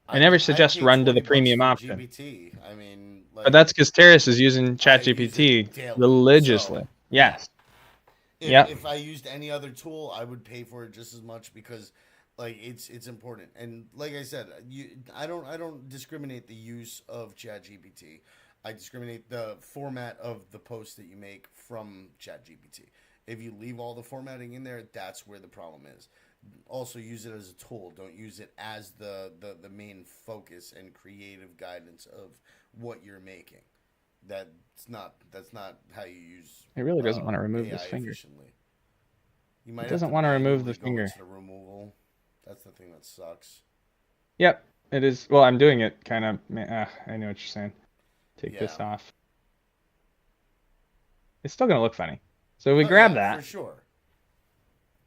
I'd suggest pay run to the $20 premium for option. GBT. I mean, But like that's because Terrace is using I use it ChatGPT daily. So religiously. yeah, Yes. Yep. if I used any other tool, I would pay for it just as much because like it's important. And like I said, I don't discriminate the use of ChatGPT. I discriminate the format of the post that you make from ChatGPT. If you leave all the formatting in there, that's where the problem is. Also use it as a tool. Don't use it as the main focus and creative guidance of what you're making. That's not how you use It really doesn't want to remove AI this finger. efficiently. You might It have doesn't to want to remove the manually go finger. into the removal. That's the thing that sucks. Yep, it is. Well, I'm doing it kind of. I know what you're saying. Take Yeah. this off. It's still gonna look funny. So we Oh grab yeah, for that. sure.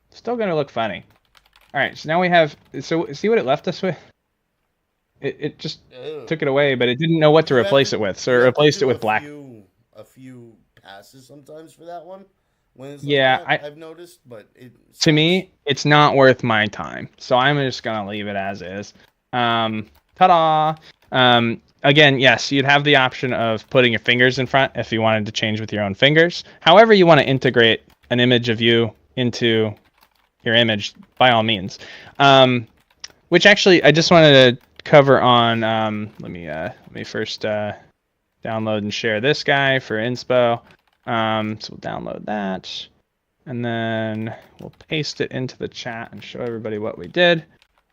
Still gonna look funny. All right, so now we have. So see what it left us with? It just Ew. took it away, but it didn't know what to replace it with, so it You have to replaced it do with black. a few passes sometimes for that one when it's like Yeah, that. I I've noticed, but it to sucks. me, it's not worth my time. So I'm just gonna leave it as is. Ta-da! Again, yes, you'd have the option of putting your fingers in front if you wanted to change with your own fingers. However, you want to integrate an image of you into your image, by all means. Which actually, I just wanted to cover on. Let me first download and share this guy for inspo. So we'll download that. And then we'll paste it into the chat and show everybody what we did.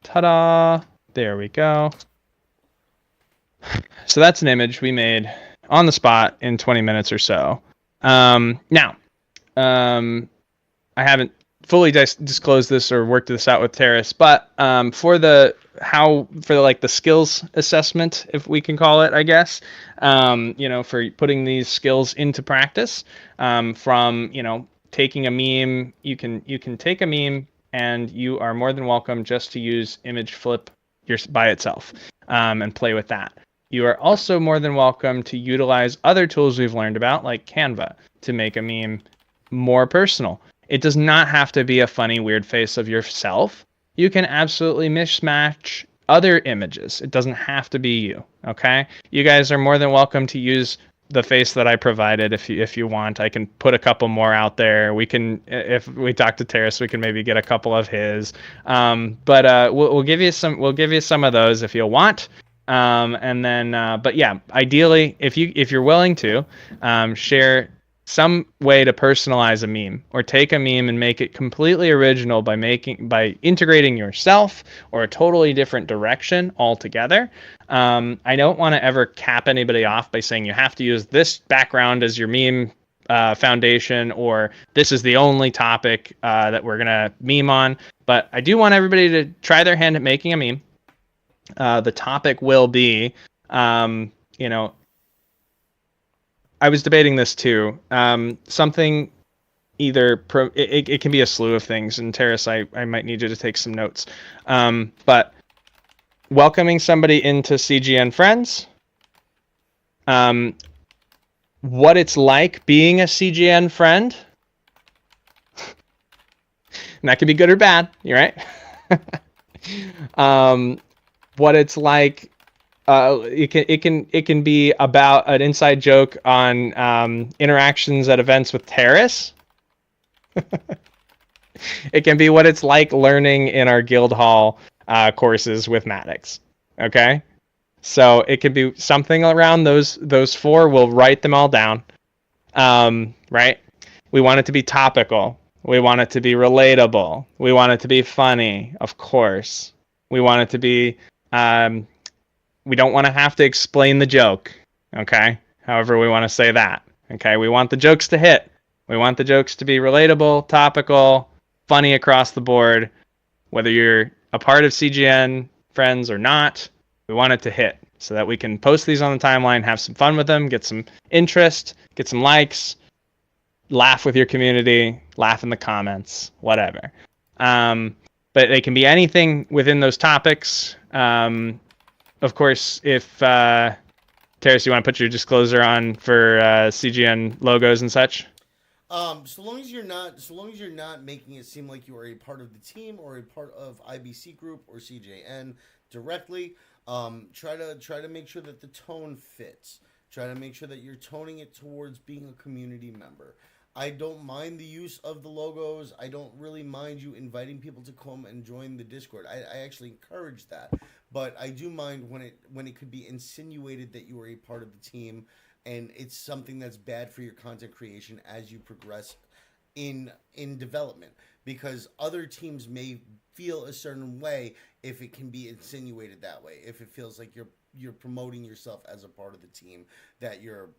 Ta-da! There we go. So that's an image we made on the spot in 20 minutes or so. Now, I haven't fully disclosed this or worked this out with Terrace, but for the skills assessment, if we can call it, I guess, for putting these skills into practice, from taking a meme, you can take a meme and you are more than welcome just to use image flip by itself, and play with that. You are also more than welcome to utilize other tools we've learned about, like Canva, to make a meme more personal. It does not have to be a funny, weird face of yourself. You can absolutely mismatch other images. It doesn't have to be you. Okay? You guys are more than welcome to use the face that I provided if you want. I can put a couple more out there. We can, if we talk to Terrace, we can maybe get a couple of his. But we'll give you some. We'll give you some of those if you want. And then, but yeah, ideally, if you're willing to, share some way to personalize a meme or take a meme and make it completely original by integrating yourself or a totally different direction altogether. I don't want to ever cap anybody off by saying you have to use this background as your meme foundation, or this is the only topic that we're gonna meme on. But I do want everybody to try their hand at making a meme. The topic will be, you know, I was debating this too. Something it can be a slew of things. And Terrace, I might need you to take some notes. But welcoming somebody into CGN Friends, what it's like being a CGN friend, and that can be good or bad. You're right. What it's like. It can be about an inside joke on interactions at events with Terrace. It can be what it's like learning in our guild hall courses with Maddox. Okay, so it could be something around those four. We'll write them all down. Right? We want it to be topical. We want it to be relatable. We want it to be funny, of course. We want it to be. We don't want to have to explain the joke. Okay? However, we want to say that. Okay? We want the jokes to hit. We want the jokes to be relatable, topical, funny across the board. Whether you're a part of CGN Friends or not, we want it to hit so that we can post these on the timeline, have some fun with them, get some interest, get some likes, laugh with your community, laugh in the comments, whatever. But they can be anything within those topics. Of course, if Terrace, you want to put your disclosure on for CGN logos and such? So long as you're not making it seem like you are a part of the team or a part of IBC group or CJN directly, try to make sure that the tone fits. Try to make sure that you're toning it towards being a community member. I don't mind the use of the logos. I don't really mind you inviting people to come and join the Discord. I actually encourage that. But I do mind when it could be insinuated that you are a part of the team and it's something that's bad for your content creation as you progress in development, because other teams may feel a certain way if it can be insinuated that way, if it feels like you're promoting yourself as a part of the team that you're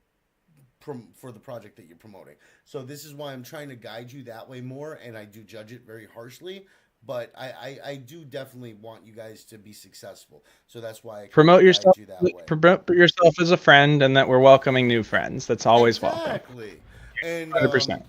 for the project that you're promoting. So this is why I'm trying to guide you that way more, and I do judge it very harshly. but I do definitely want you guys to be successful. So that's why I kind of Promote guide yourself. you that way. Promote yourself as a friend, and that we're welcoming new friends. That's always welcome. Exactly. And 100%.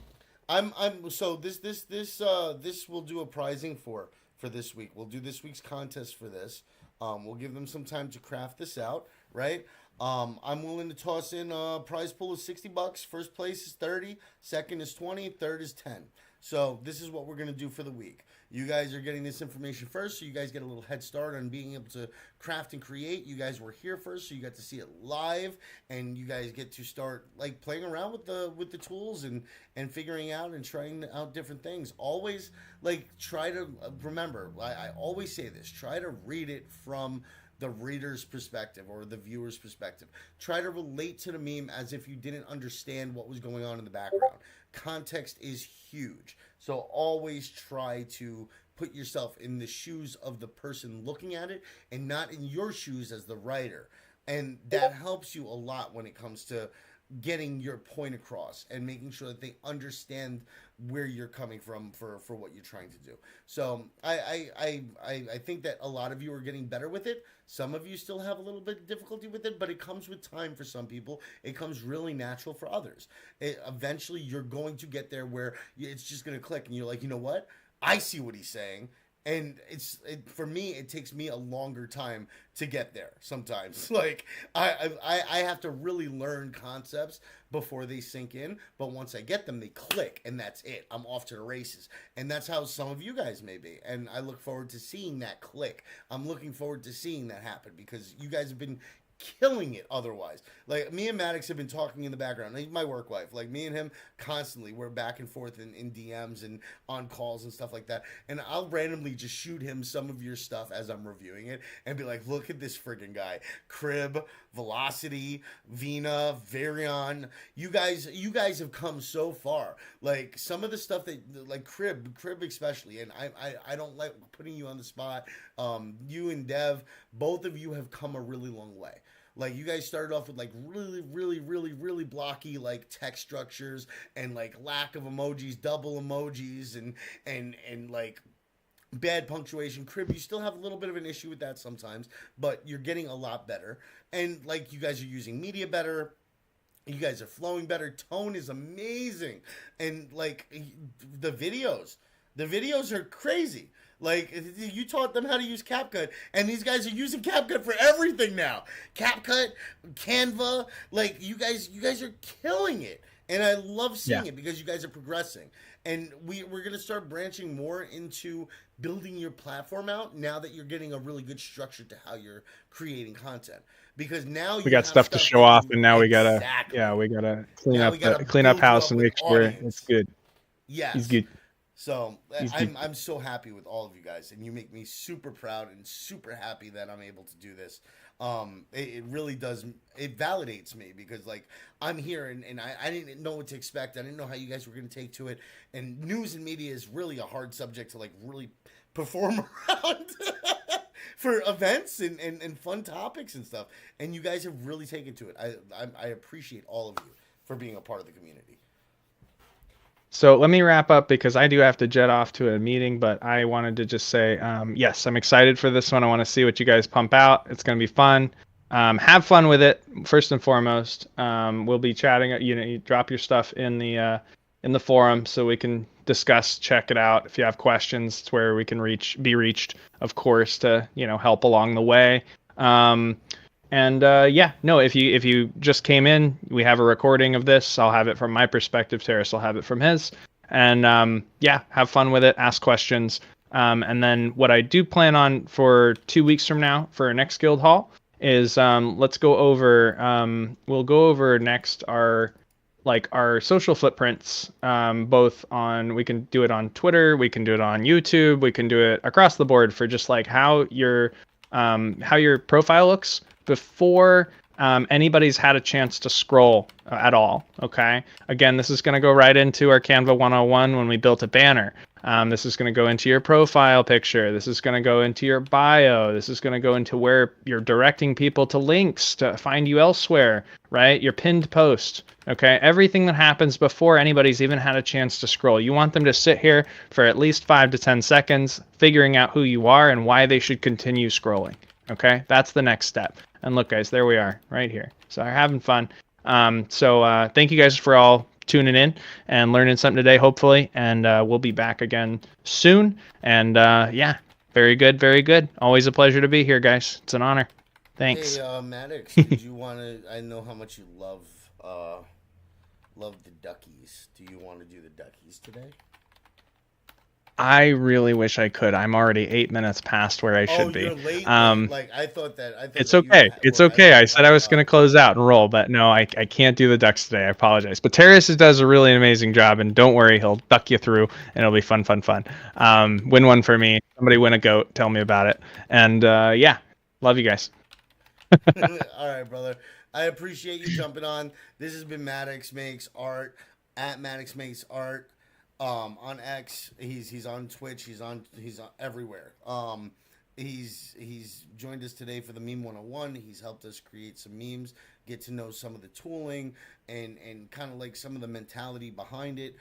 I'm so this will do a prizing for this week. We'll do this week's contest for this. We'll give them some time to craft this out, right? I'm willing to toss in a prize pool of $60. First place is 30, second is 20, third is 10. So this is what we're gonna do for the week. You guys are getting this information first, so you guys get a little head start on being able to craft and create. You guys were here first, so you got to see it live, and you guys get to start like playing around with the tools and figuring out and trying out different things. Always like try to remember. I always say this: try to read it from the reader's perspective or the viewer's perspective. Try to relate to the meme as if you didn't understand what was going on in the background. Context is huge. So always try to put yourself in the shoes of the person looking at it and not in your shoes as the writer. And that helps you a lot when it comes to getting your point across and making sure that they understand where you're coming from for what you're trying to do. So I think that a lot of you are getting better with it. Some of you still have a little bit of difficulty with it, but it comes with time for some people. It comes really natural for others. Eventually, you're going to get there where it's just going to click, and you're like, you know what? I see what he's saying. And for me, it takes me a longer time to get there sometimes. Like I have to really learn concepts before they sink in, but once I get them, they click, and that's it. I'm off to the races, and that's how some of you guys may be. And I look forward to seeing that click. I'm looking forward to seeing that happen because you guys have been killing it otherwise. Like me and Maddox have been talking in the background. He's my work wife. Like me and him constantly, we're back and forth in DMs and on calls and stuff like that. And I'll randomly just shoot him some of your stuff as I'm reviewing it and be like, look at this friggin' guy. Crib, Velocity, Vina, Varion. You guys have come so far. Like some of the stuff that like Crib especially, and I don't like putting you on the spot. You and Dev, both of you have come a really long way. Like you guys started off with like really blocky like text structures and like lack of emojis, double emojis, and like bad punctuation. Crib, you still have a little bit of an issue with that sometimes, but you're getting a lot better. And like you guys are using media better. You guys are flowing better. Tone is amazing. And like the videos are crazy. Like you taught them how to use CapCut, and these guys are using CapCut for everything now. CapCut, Canva, like you guys are killing it, and I love seeing it because you guys are progressing. And we're gonna start branching more into building your platform out now that you're getting a really good structure to how you're creating content. Because now We got stuff to show off, and now we gotta clean up house and make sure it's good. Yes. He's good. So I'm so happy with all of you guys, and you make me super proud and super happy that I'm able to do this. It really does. It validates me because like I'm here and I didn't know what to expect. I didn't know how you guys were going to take to it. And news and media is really a hard subject to like really perform around for events and fun topics and stuff. And you guys have really taken to it. I appreciate all of you for being a part of the community. So let me wrap up because I do have to jet off to a meeting, but I wanted to just say, yes, I'm excited for this one. I want to see what you guys pump out. It's going to be fun. Have fun with it, first and foremost. We'll be chatting. You drop your stuff in the forum so we can discuss, check it out. If you have questions, it's where we can be reached, of course, to help along the way. If you just came in, we have a recording of this. I'll have it from my perspective. Terrace will have it from his. And have fun with it. Ask questions. And then what I do plan on for 2 weeks from now for our next guild hall is let's go over. We'll go over next our social footprints. Both on, we can do it on Twitter, we can do it on YouTube, we can do it across the board for just like how your profile looks before anybody's had a chance to scroll at all. Okay. Again, this is going to go right into our Canva 101 when we built a banner. This is going to go into your profile picture. This is going to go into your bio. This is going to go into where you're directing people to links to find you elsewhere, right? Your pinned post. Okay, everything that happens before anybody's even had a chance to scroll. You want them to sit here for at least 5 to 10 seconds, figuring out who you are and why they should continue scrolling. Okay, that's the next step. And look, guys, there we are, right here. So we're having fun. So thank you guys for all tuning in and learning something today, hopefully. And we'll be back again soon. And yeah, very good, very good. Always a pleasure to be here, guys. It's an honor. Thanks. Hey, Maddox, did you want to? I know how much you love the duckies. Do you want to do the duckies today? I really wish I could. I'm already 8 minutes past where I should be. You're late. Like I thought that. It's that okay. It's okay. I said I was going to close out and roll, but no, I can't do the ducks today. I apologize. But Terrace does a really amazing job, and don't worry, he'll duck you through, and it'll be fun, fun, fun. Win one for me. Somebody win a goat. Tell me about it. And yeah, love you guys. All right, brother. I appreciate you jumping on. This has been Maddox Makes Art at Maddox Makes Art. On X, he's on Twitch, he's on everywhere. He's joined us today for the Meme101. He's helped us create some memes, get to know some of the tooling and kind of like some of the mentality behind it.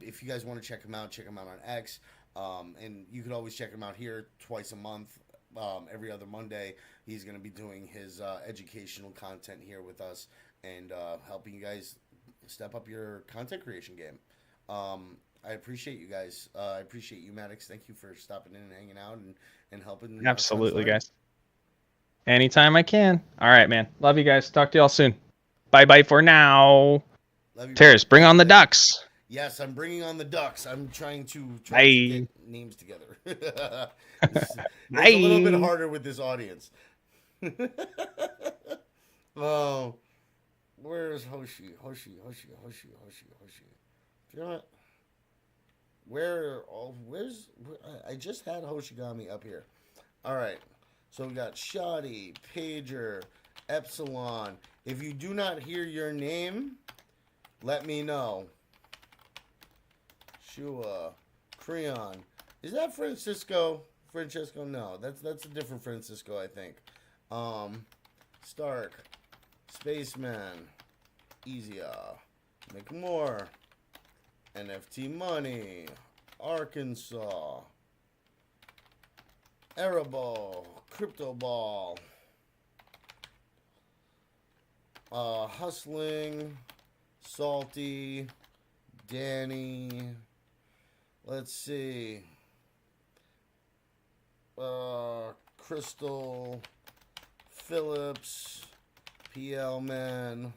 If you guys want to check him out on X. And you could always check him out here twice a month. Every other Monday, he's going to be doing his educational content here with us and helping you guys step up your content creation game. I appreciate you guys. I appreciate you, Maddox. Thank you for stopping in and hanging out and helping. Absolutely, guys. Anytime I can. All right, man. Love you guys. Talk to y'all soon. Bye-bye for now. Love you, Terrace, bring on the ducks. Yes, I'm bringing on the ducks. I'm trying to get names together. It's a little bit harder with this audience. Oh, where's Hoshi? Hoshi. You know what? Where's I just had Hoshigami up here. All right. So we got Shoddy, Pager, Epsilon. If you do not hear your name, let me know. Shua, Creon. Is that Francisco? Francesco? No, that's a different Francisco, I think. Stark, Spaceman, Easier, McMore, NFT Money, Arkansas, Ereball, Crypto Ball, Hustling, Salty, Danny, let's see, Crystal, Phillips, PL Man,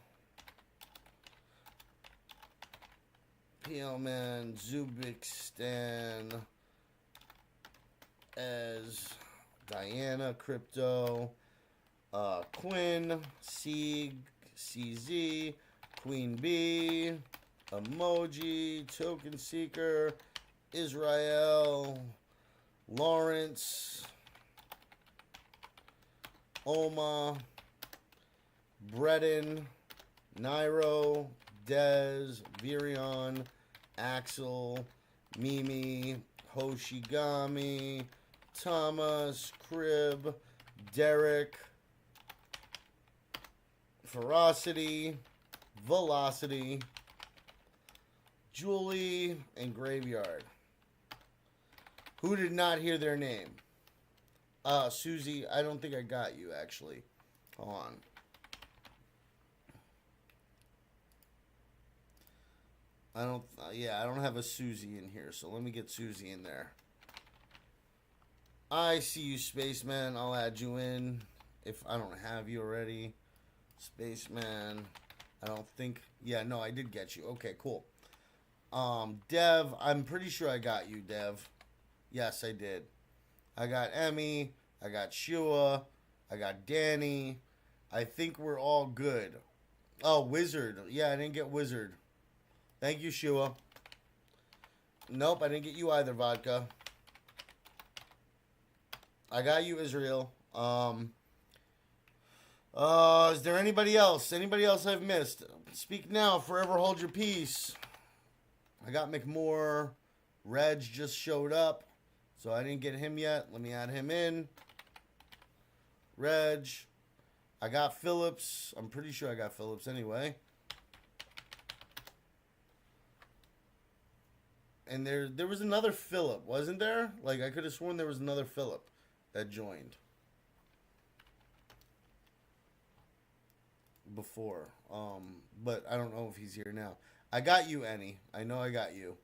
Zubikistan, as Diana Crypto, Quinn, Sieg, CZ, Queen B, Emoji, Token Seeker, Israel, Lawrence, Oma, Breton, Nairo, Dez, Virion, Axel, Mimi, Hoshigami, Thomas, Crib, Derek, Ferocity, Velocity, Julie, and Graveyard. Who did not hear their name? Susie, I don't think I got you, actually. Hold on. I don't have a Susie in here, so let me get Susie in there. I see you, Spaceman. I'll add you in if I don't have you already. Spaceman. I don't think... Yeah, no, I did get you. Okay, cool. Dev, I'm pretty sure I got you, Dev. Yes, I did. I got Emmy. I got Shua. I got Danny. I think we're all good. Oh, Wizard. Yeah, I didn't get Wizard. Thank you, Shua. Nope, I didn't get you either, Vodka. I got you, Israel. Is there anybody else? Anybody else I've missed? Speak now, forever hold your peace. I got McMore, Reg just showed up, so I didn't get him yet. Let me add him in. Reg. I got Phillips. I'm pretty sure I got Phillips anyway. And there was another Phillip, wasn't there? Like, I could have sworn there was another Phillip that joined before. But I don't know if he's here now. I got you, Annie. I know I got you.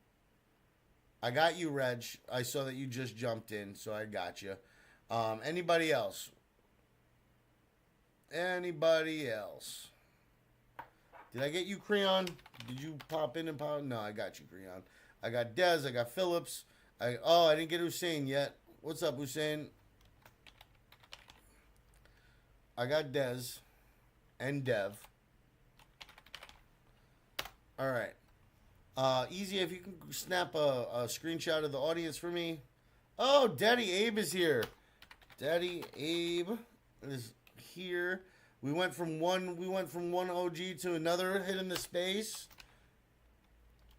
I got you, Reg. I saw that you just jumped in, so I got you. Anybody else? Anybody else? Did I get you, Creon? Did you pop in and pop? No, I got you, Creon. I got Dez. I got Phillips. I didn't get Hussein yet. What's up, Hussein? I got Dez and Dev. All right. Easy, if you can snap a screenshot of the audience for me. Oh, Daddy Abe is here. Daddy Abe is here. We went from one OG to another, hitting the space.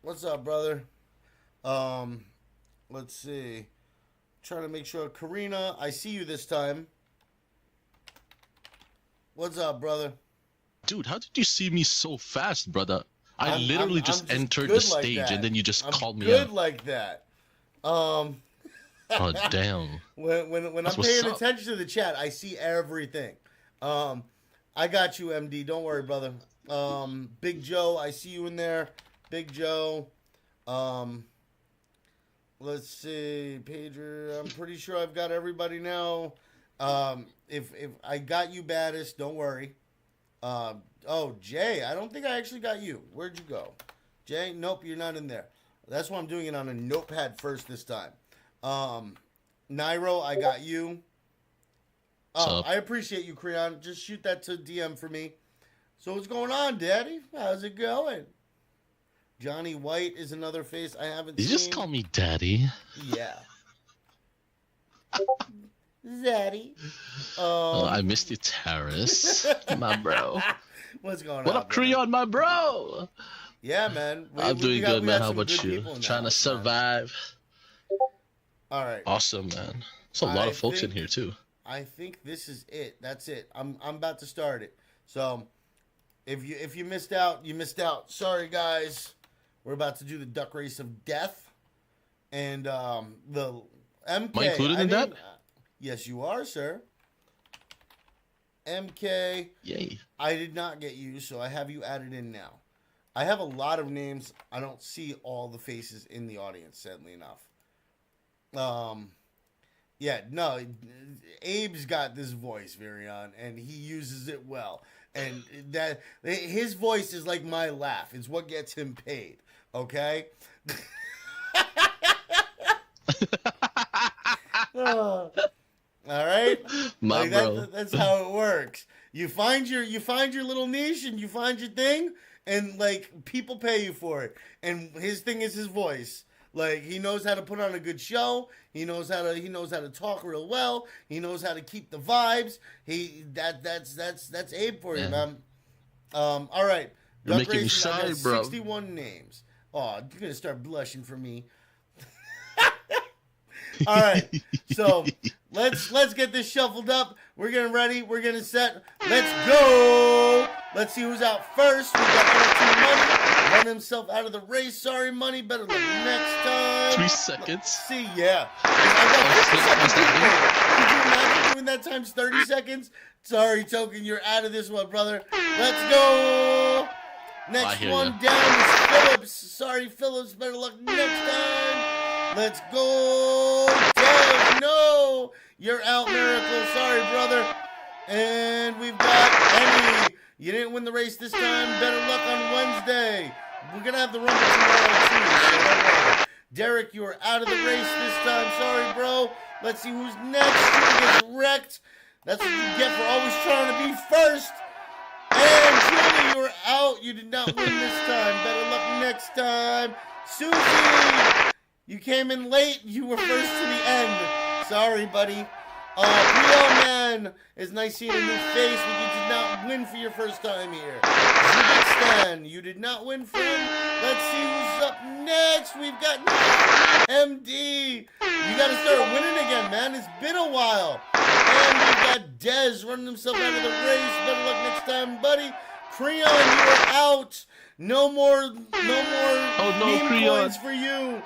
What's up, brother? Let's see. Trying to make sure. Karina, I see you this time. What's up, brother? Dude, how did you see me so fast, brother? I literally just entered the stage and then you just called me good up. like that. Oh, damn. When I'm paying attention to the chat, I see everything. I got you, MD. Don't worry, brother. Big Joe, I see you in there. Big Joe. Let's see, Pager. I'm pretty sure I've got everybody now. If I got you, Baddest, don't worry. Oh, Jay, I don't think I actually got you. Where'd you go? Jay, nope, you're not in there. That's why I'm doing it on a notepad first this time. Nairo, I got you. Oh, I appreciate you, Creon. Just shoot that to DM for me. So what's going on, Daddy? How's it going? Johnny White is another face I haven't seen. You just call me Daddy. Yeah. Zaddy. I missed you, Terrace. My bro. What's going on? What up, Creon, my bro? Yeah, man. I'm doing good, man. How about you? Trying to survive. All right. Awesome, man. There's a lot of folks in here, too. I think this is it. That's it. I'm about to start it. So, if you missed out, you missed out. Sorry, guys. We're about to do the duck race of death. And the MK. Am I included in that? Yes, you are, sir. MK. Yay. I did not get you, so I have you added in now. I have a lot of names. I don't see all the faces in the audience, sadly enough. Yeah, no, Abe's got this voice, Virion, and he uses it well. And that his voice is like my laugh. It's what gets him paid, okay? All right, my bro. That's how it works. You find your little niche and you find your thing, and like people pay you for it. And his thing is his voice. Like he knows how to put on a good show. He knows how to talk real well. He knows how to keep the vibes. That's Abe for you, man. All right. You're making me shy, bro. 61 names. Oh, you're gonna start blushing for me. All right, so let's get this shuffled up. We're getting ready. We're getting set. Let's go. Let's see who's out first. We got NFT Money. Run himself out of the race. Sorry, Money. Better luck next time. 3 seconds. See, yeah. I got 50 seconds. Could you imagine doing that times 30 seconds? Sorry, Token. You're out of this one, brother. Let's go. Next one down is Phillips. Sorry, Phillips. Better luck next time. Let's go, Dev. No, you're out, Miracle. Sorry, brother. And we've got Emmy. You didn't win the race this time. Better luck on Wednesday. We're gonna have the rumble tomorrow too. So Derek, you are out of the race this time. Sorry, bro. Let's see who's next. Who gets wrecked? That's what you get for always trying to be first. And Julie, you're out. You did not win this time. Better luck next time. Susie. You came in late. You were first to the end. Sorry, buddy. Rio Man, it's nice seeing a new face, but you did not win for your first time here. Zubistan, you did not win, friend. Let's see who's up next. We've got MD. You got to start winning again, man. It's been a while. And we've got Dez running himself out of the race. Better luck next time, buddy. Creon, you are out. No more meme coins for you.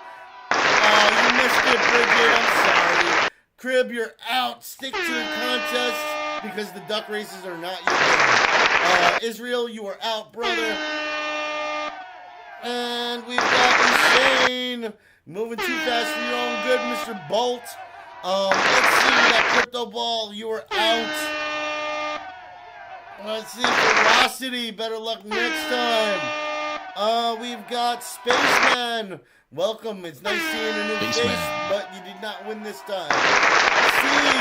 Oh, you missed it, Bridget. I'm sorry. Crib, you're out. Stick to the contest because the duck races are not your game. Israel, you are out, brother. And we've got Insane. Moving too fast for your own good, Mr. Bolt. Let's see, we got Crypto Ball. You are out. Let's see, Velocity. Better luck next time. We've got Spaceman. Welcome. It's nice seeing a new face, but you did not win this time. Siege,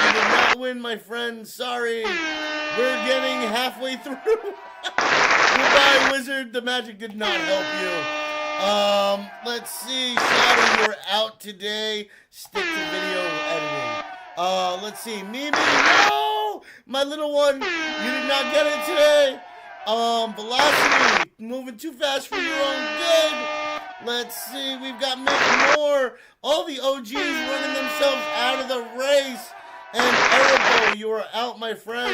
you did not win, my friend. Sorry. We're getting halfway through. Goodbye, Wizard. The magic did not help you. Let's see. Shadow, you're out today. Stick to video editing. Let's see. Mimi, no! My little one, you did not get it today. Velocity, moving too fast for your own good. Let's see, we've got Mick Moore. All the OGs running themselves out of the race. And Erebo, you are out, my friend.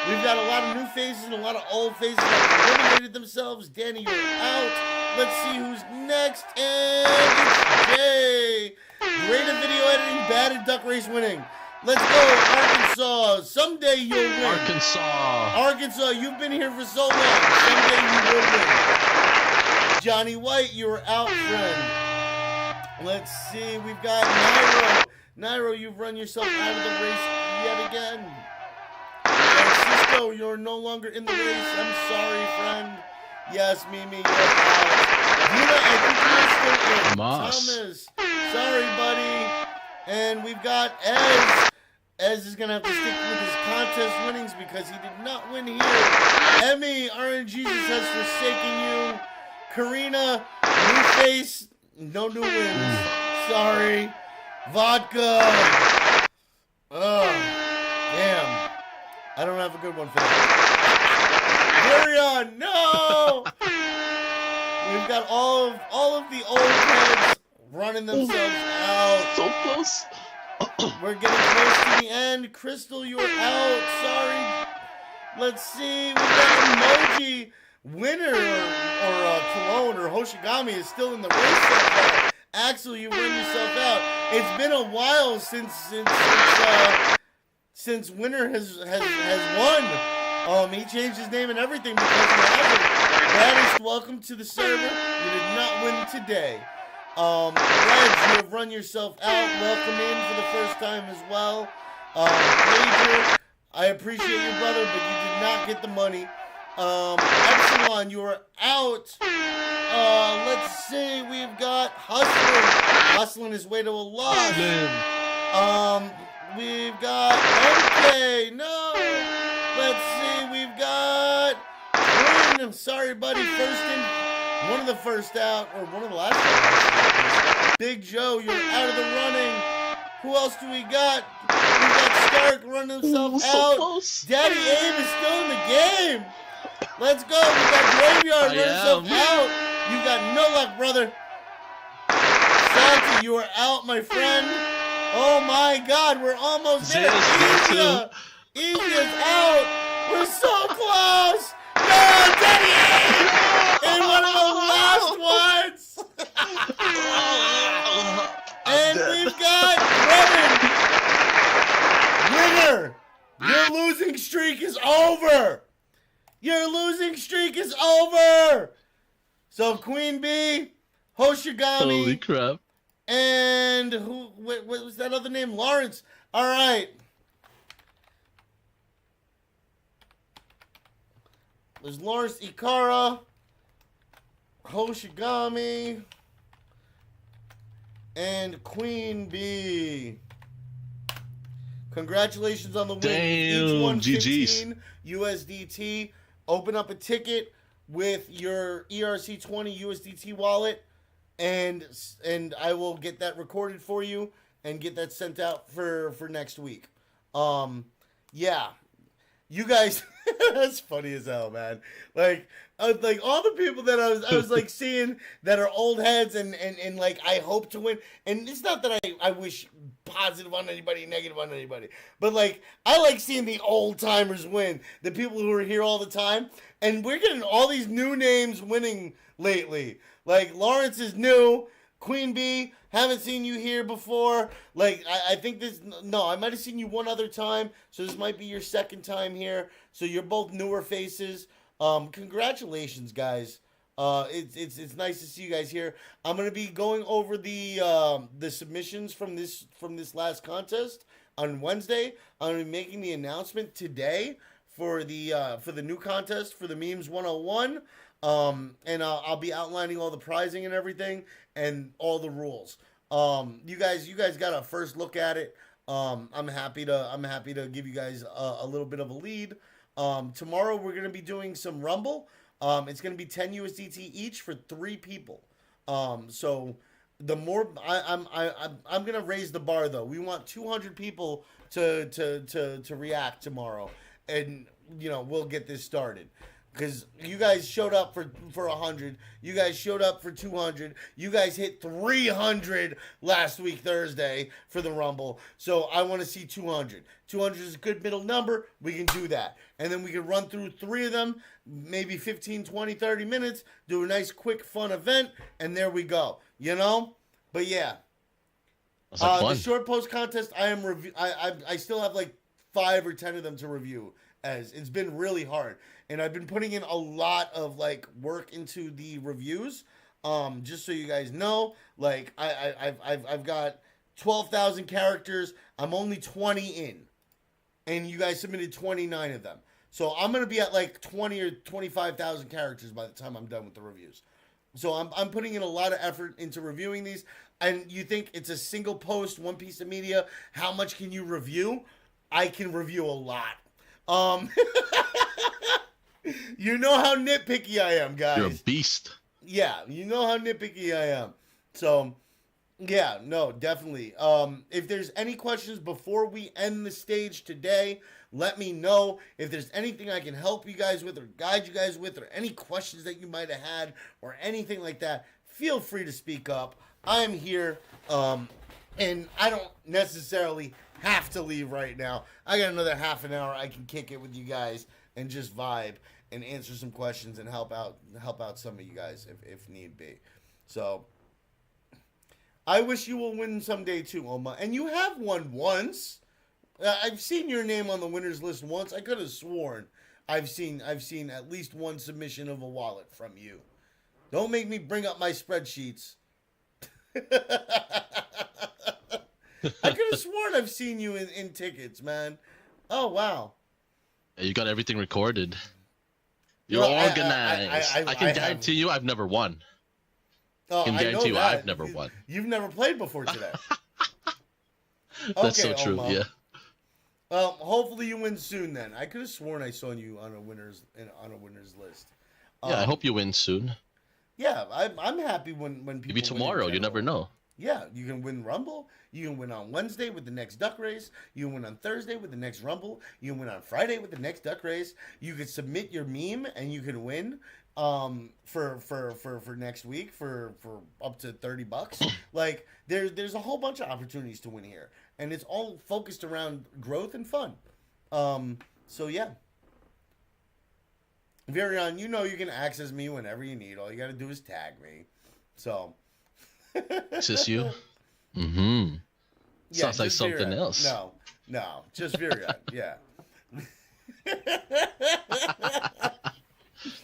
We've got a lot of new faces and a lot of old faces that have eliminated themselves. Danny, you're out. Let's see who's next. And it's Jay. Great at video editing, bad at duck race winning. Let's go, Arkansas. Someday you'll win. Arkansas, you've been here for so long. Someday you will win. Johnny White, you're out, friend. Let's see, we've got Nairo. Nairo, you've run yourself out of the race yet again. Francisco, you're no longer in the race. I'm sorry, friend. Yes, Mimi, you're out. Dina, I think you're still in. Thomas, sorry, buddy. And we've got Ez. Ez is going to have to stick with his contest winnings because he did not win here. Emmy, RNGesus has forsaken you. Karina, new face, no new wins. Sorry. Vodka. Oh, damn. I don't have a good one for that. Marion, no! We've got all of the old heads running themselves out. So close. We're getting close to the end. Crystal, you are out. Sorry. Let's see. We've got Emoji. Winner or Cologne or Hoshigami is still in the race so far. Axel, you run yourself out. It's been a while since Winner has won. He changed his name and everything because he hasn't. Baddest, welcome to the server. You did not win today. Reg, you have run yourself out. Welcome in for the first time as well. Major, I appreciate you, brother, but you did not get the money. Epsilon, you are out. Let's see, we've got Hustling his way to a loss. We've got MK, no. Let's see, we've got Quinn. Sorry, buddy, one of the first out, or one of the last out. Big Joe, you're out of the running. Who else do we got? We got Stark running himself out. Close. Daddy Abe is still in the game. Let's go. We got Graveyard running himself out. You got no luck, brother. Santi, you are out, my friend. Oh my God, we're almost there. Easy is out. We're so close. No, Daddy Abe in one of the last ones. And we've got Brevin. Winner, your losing streak is over. Your losing streak is over. So Queen Bee, Hoshigami. Holy crap. And what was that other name? Lawrence. All right. There's Lawrence Ikara, Hoshigami, and Queen Bee. Congratulations on the win. Damn, Each one GG's. 15 USDT. Open up a ticket with your ERC20 USDT wallet, and I will get that recorded for you and get that sent out for next week. Yeah, you guys, that's funny as hell, man. Like all the people that I was like seeing that are old heads and like I hope to win. And it's not that I wish positive on anybody, negative on anybody, but like I like seeing the old timers win, the people who are here all the time. And we're getting all these new names winning lately. Like Lawrence is new. Queen Bee, haven't seen you here before. Like, I think this, no, I might have seen you one other time, so this might be your second time here. So you're both newer faces. Congratulations, guys. It's nice to see you guys here. I'm gonna be going over the submissions from this last contest on Wednesday. I'm gonna be making the announcement today for the new contest for the Memes 101. And I'll be outlining all the prizing and everything and all the rules. You guys got a first look at it. I'm happy to give you guys a little bit of a lead. Tomorrow we're gonna be doing some Rumble. It's gonna be 10 USDT each for 3 people. So the more I'm gonna raise the bar though. We want 200 people to react tomorrow, and we'll get this started. Because you guys showed up for 100. You guys showed up for 200. You guys hit 300 last week, Thursday, for the Rumble. So I want to see 200. 200 is a good middle number. We can do that. And then we can run through 3 of them, maybe 15, 20, 30 minutes, do a nice, quick, fun event, and there we go. But yeah. The short post contest, I still have like 5 or 10 of them to review. As it's been really hard, and I've been putting in a lot of like work into the reviews. Just so you guys know, like I've got 12,000 characters. I'm only 20 in, and you guys submitted 29 of them. So I'm gonna be at like 20 or 25,000 characters by the time I'm done with the reviews. So I'm putting in a lot of effort into reviewing these. And you think it's a single post, one piece of media? How much can you review? I can review a lot. You know how nitpicky I am, guys. You're a beast. Yeah, you know how nitpicky I am. So, yeah, no, definitely. If there's any questions before we end the stage today, let me know. If there's anything I can help you guys with or guide you guys with, or any questions that you might have had or anything like that, feel free to speak up. I'm here, and I don't necessarily have to leave right now. I got another half an hour I can kick it with you guys and just vibe and answer some questions and help out some of you guys if need be. So I wish you will win someday too, Oma. And you have won once. I've seen your name on the winners list once. I could have sworn I've seen at least one submission of a wallet from you. Don't make me bring up my spreadsheets. I could have sworn I've seen you in tickets, man. Oh, wow. You got everything recorded. You're organized. I can guarantee you I've never won. Oh, I can guarantee you I've never won. You've never played before today. That's so true, Oma. yeah. Hopefully you win soon then. I could have sworn I saw you on a winners list. Yeah, I hope you win soon. Yeah, I'm happy when people Maybe tomorrow, you never know. Yeah, you can win Rumble. You can win on Wednesday with the next Duck Race. You can win on Thursday with the next Rumble. You can win on Friday with the next Duck Race. You could submit your meme and you can win for next week for up to $30. Like there's a whole bunch of opportunities to win here, and it's all focused around growth and fun. So yeah. Varion, you can access me whenever you need. All you got to do is tag me. So. Access you? Mm-hmm. Yeah, sounds like something Varion. else. No, just Varion. Yeah.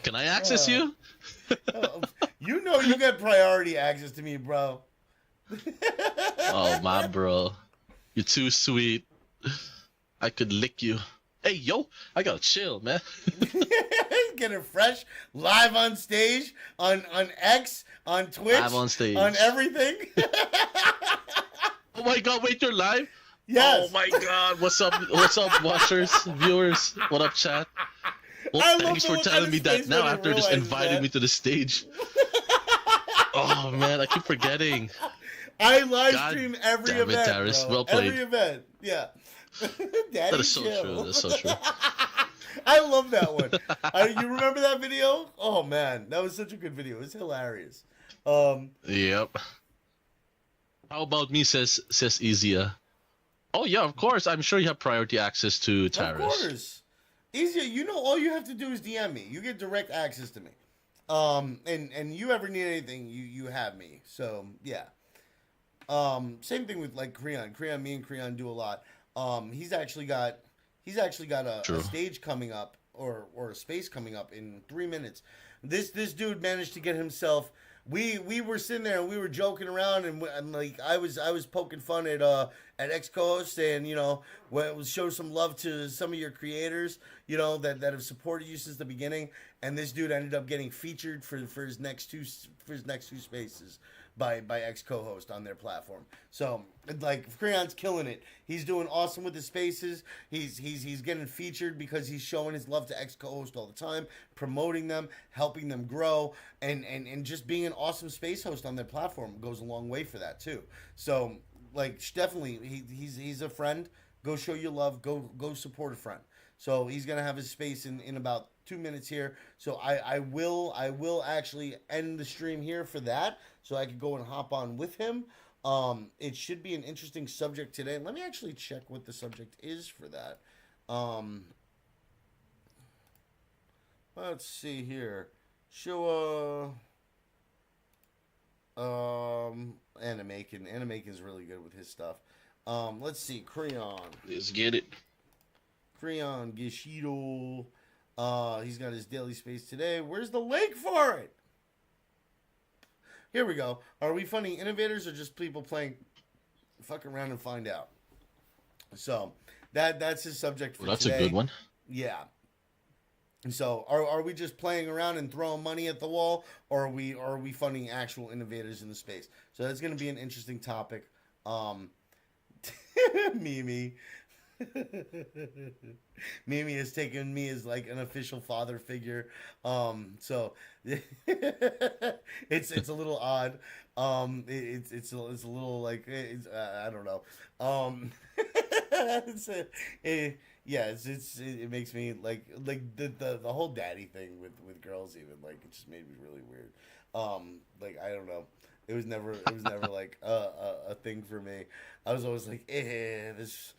Can I access you? You know you got priority access to me, bro. Oh, my bro. You're too sweet. I could lick you. Hey, yo, I gotta chill, man. Getting fresh, live on stage, on X, on Twitch, Live on stage. on everything. Oh my god, wait, you're live? Yes. Oh my god, what's up, watchers, viewers? What up, chat? Well, thanks for telling me that now after just inviting me to the stage. Oh man, I keep forgetting. I live stream every event, Darius. bro. Well played. Every event. Yeah. Daddy That is so chill. true. That's so true. I love that one. You remember that video? Oh man, that was such a good video. It was hilarious. Yep. How about me? Says Easier. Oh yeah, of course. I'm sure you have priority access to Of Taris. course. Easier, you know, all you have to do is DM me. You get direct access to me. And you ever need anything, you have me. So yeah. Same thing with like Creon. Me and Creon do a lot. He's actually got a stage coming up or a space coming up in 3 minutes. This dude managed to get himself. We were sitting there and we were joking around and like I was poking fun at ex co-host saying, you know, show some love to some of your creators, you know, that have supported you since the beginning. And this dude ended up getting featured for his next two spaces by ex co-host on their platform. So like Creon's killing it. He's doing awesome with the spaces. He's getting featured because he's showing his love to ex co-host all the time, promoting them, helping them grow, and just being an awesome space host on their platform goes a long way for that too. So like definitely he's a friend. Go show your love. Go support a friend. So he's gonna have his space in about 2 minutes here. So I will actually end the stream here for that, so I could go and hop on with him. It should be an interesting subject today. Let me actually check what the subject is for that. Let's see here. Show Animakin's really good with his stuff. Let's see, Creon. Let's get it. Creon Gishido. He's got his daily space today. Where's the link for it? Here we go. Are we funny innovators or just people playing fuck around and find out? So that's his subject for That's today. a good one. Yeah. And so are we just playing around and throwing money at the wall, or are we funding actual innovators in the space? So that's going to be an interesting topic. Meme. Mimi has taken me as like an official father figure. So it's a little odd. It's a little like I don't know. It makes me like the whole daddy thing with girls even like it just made me really weird. Like I don't know. It was never like a thing for me. I was always like this.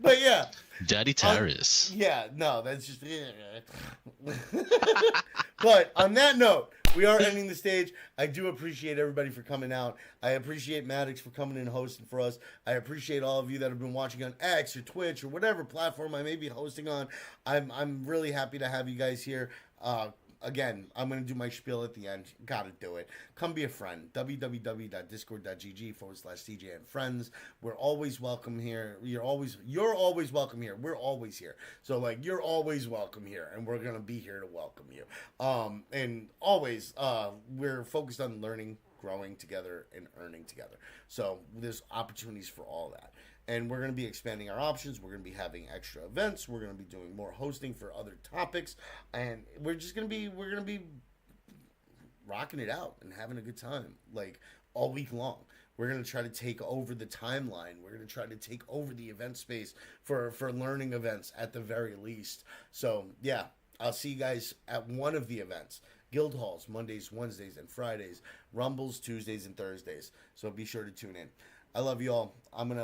But yeah, Daddy Taris. Yeah, no, that's just. But on that note, we are ending the stage. I do appreciate everybody for coming out. I appreciate Maddox for coming in and hosting for us. I appreciate all of you that have been watching on X or Twitch or whatever platform I may be hosting on. I'm really happy to have you guys here. Again, I'm going to do my spiel at the end. Gotta do it. Come be a friend. www.discord.gg/CJ and friends. We're always welcome here. You're always welcome here. We're always here. So like you're always welcome here, and we're going to be here to welcome you. And always we're focused on learning, growing together, and earning together. So there's opportunities for all that. And we're going to be expanding our options. We're going to be having extra events. We're going to be doing more hosting for other topics. And we're going to be rocking it out and having a good time, like all week long. We're going to try to take over the timeline. We're going to try to take over the event space for learning events at the very least. So yeah, I'll see you guys at one of the events. Guild Halls, Mondays, Wednesdays, and Fridays. Rumbles, Tuesdays, and Thursdays. So be sure to tune in. I love you all. I'm going to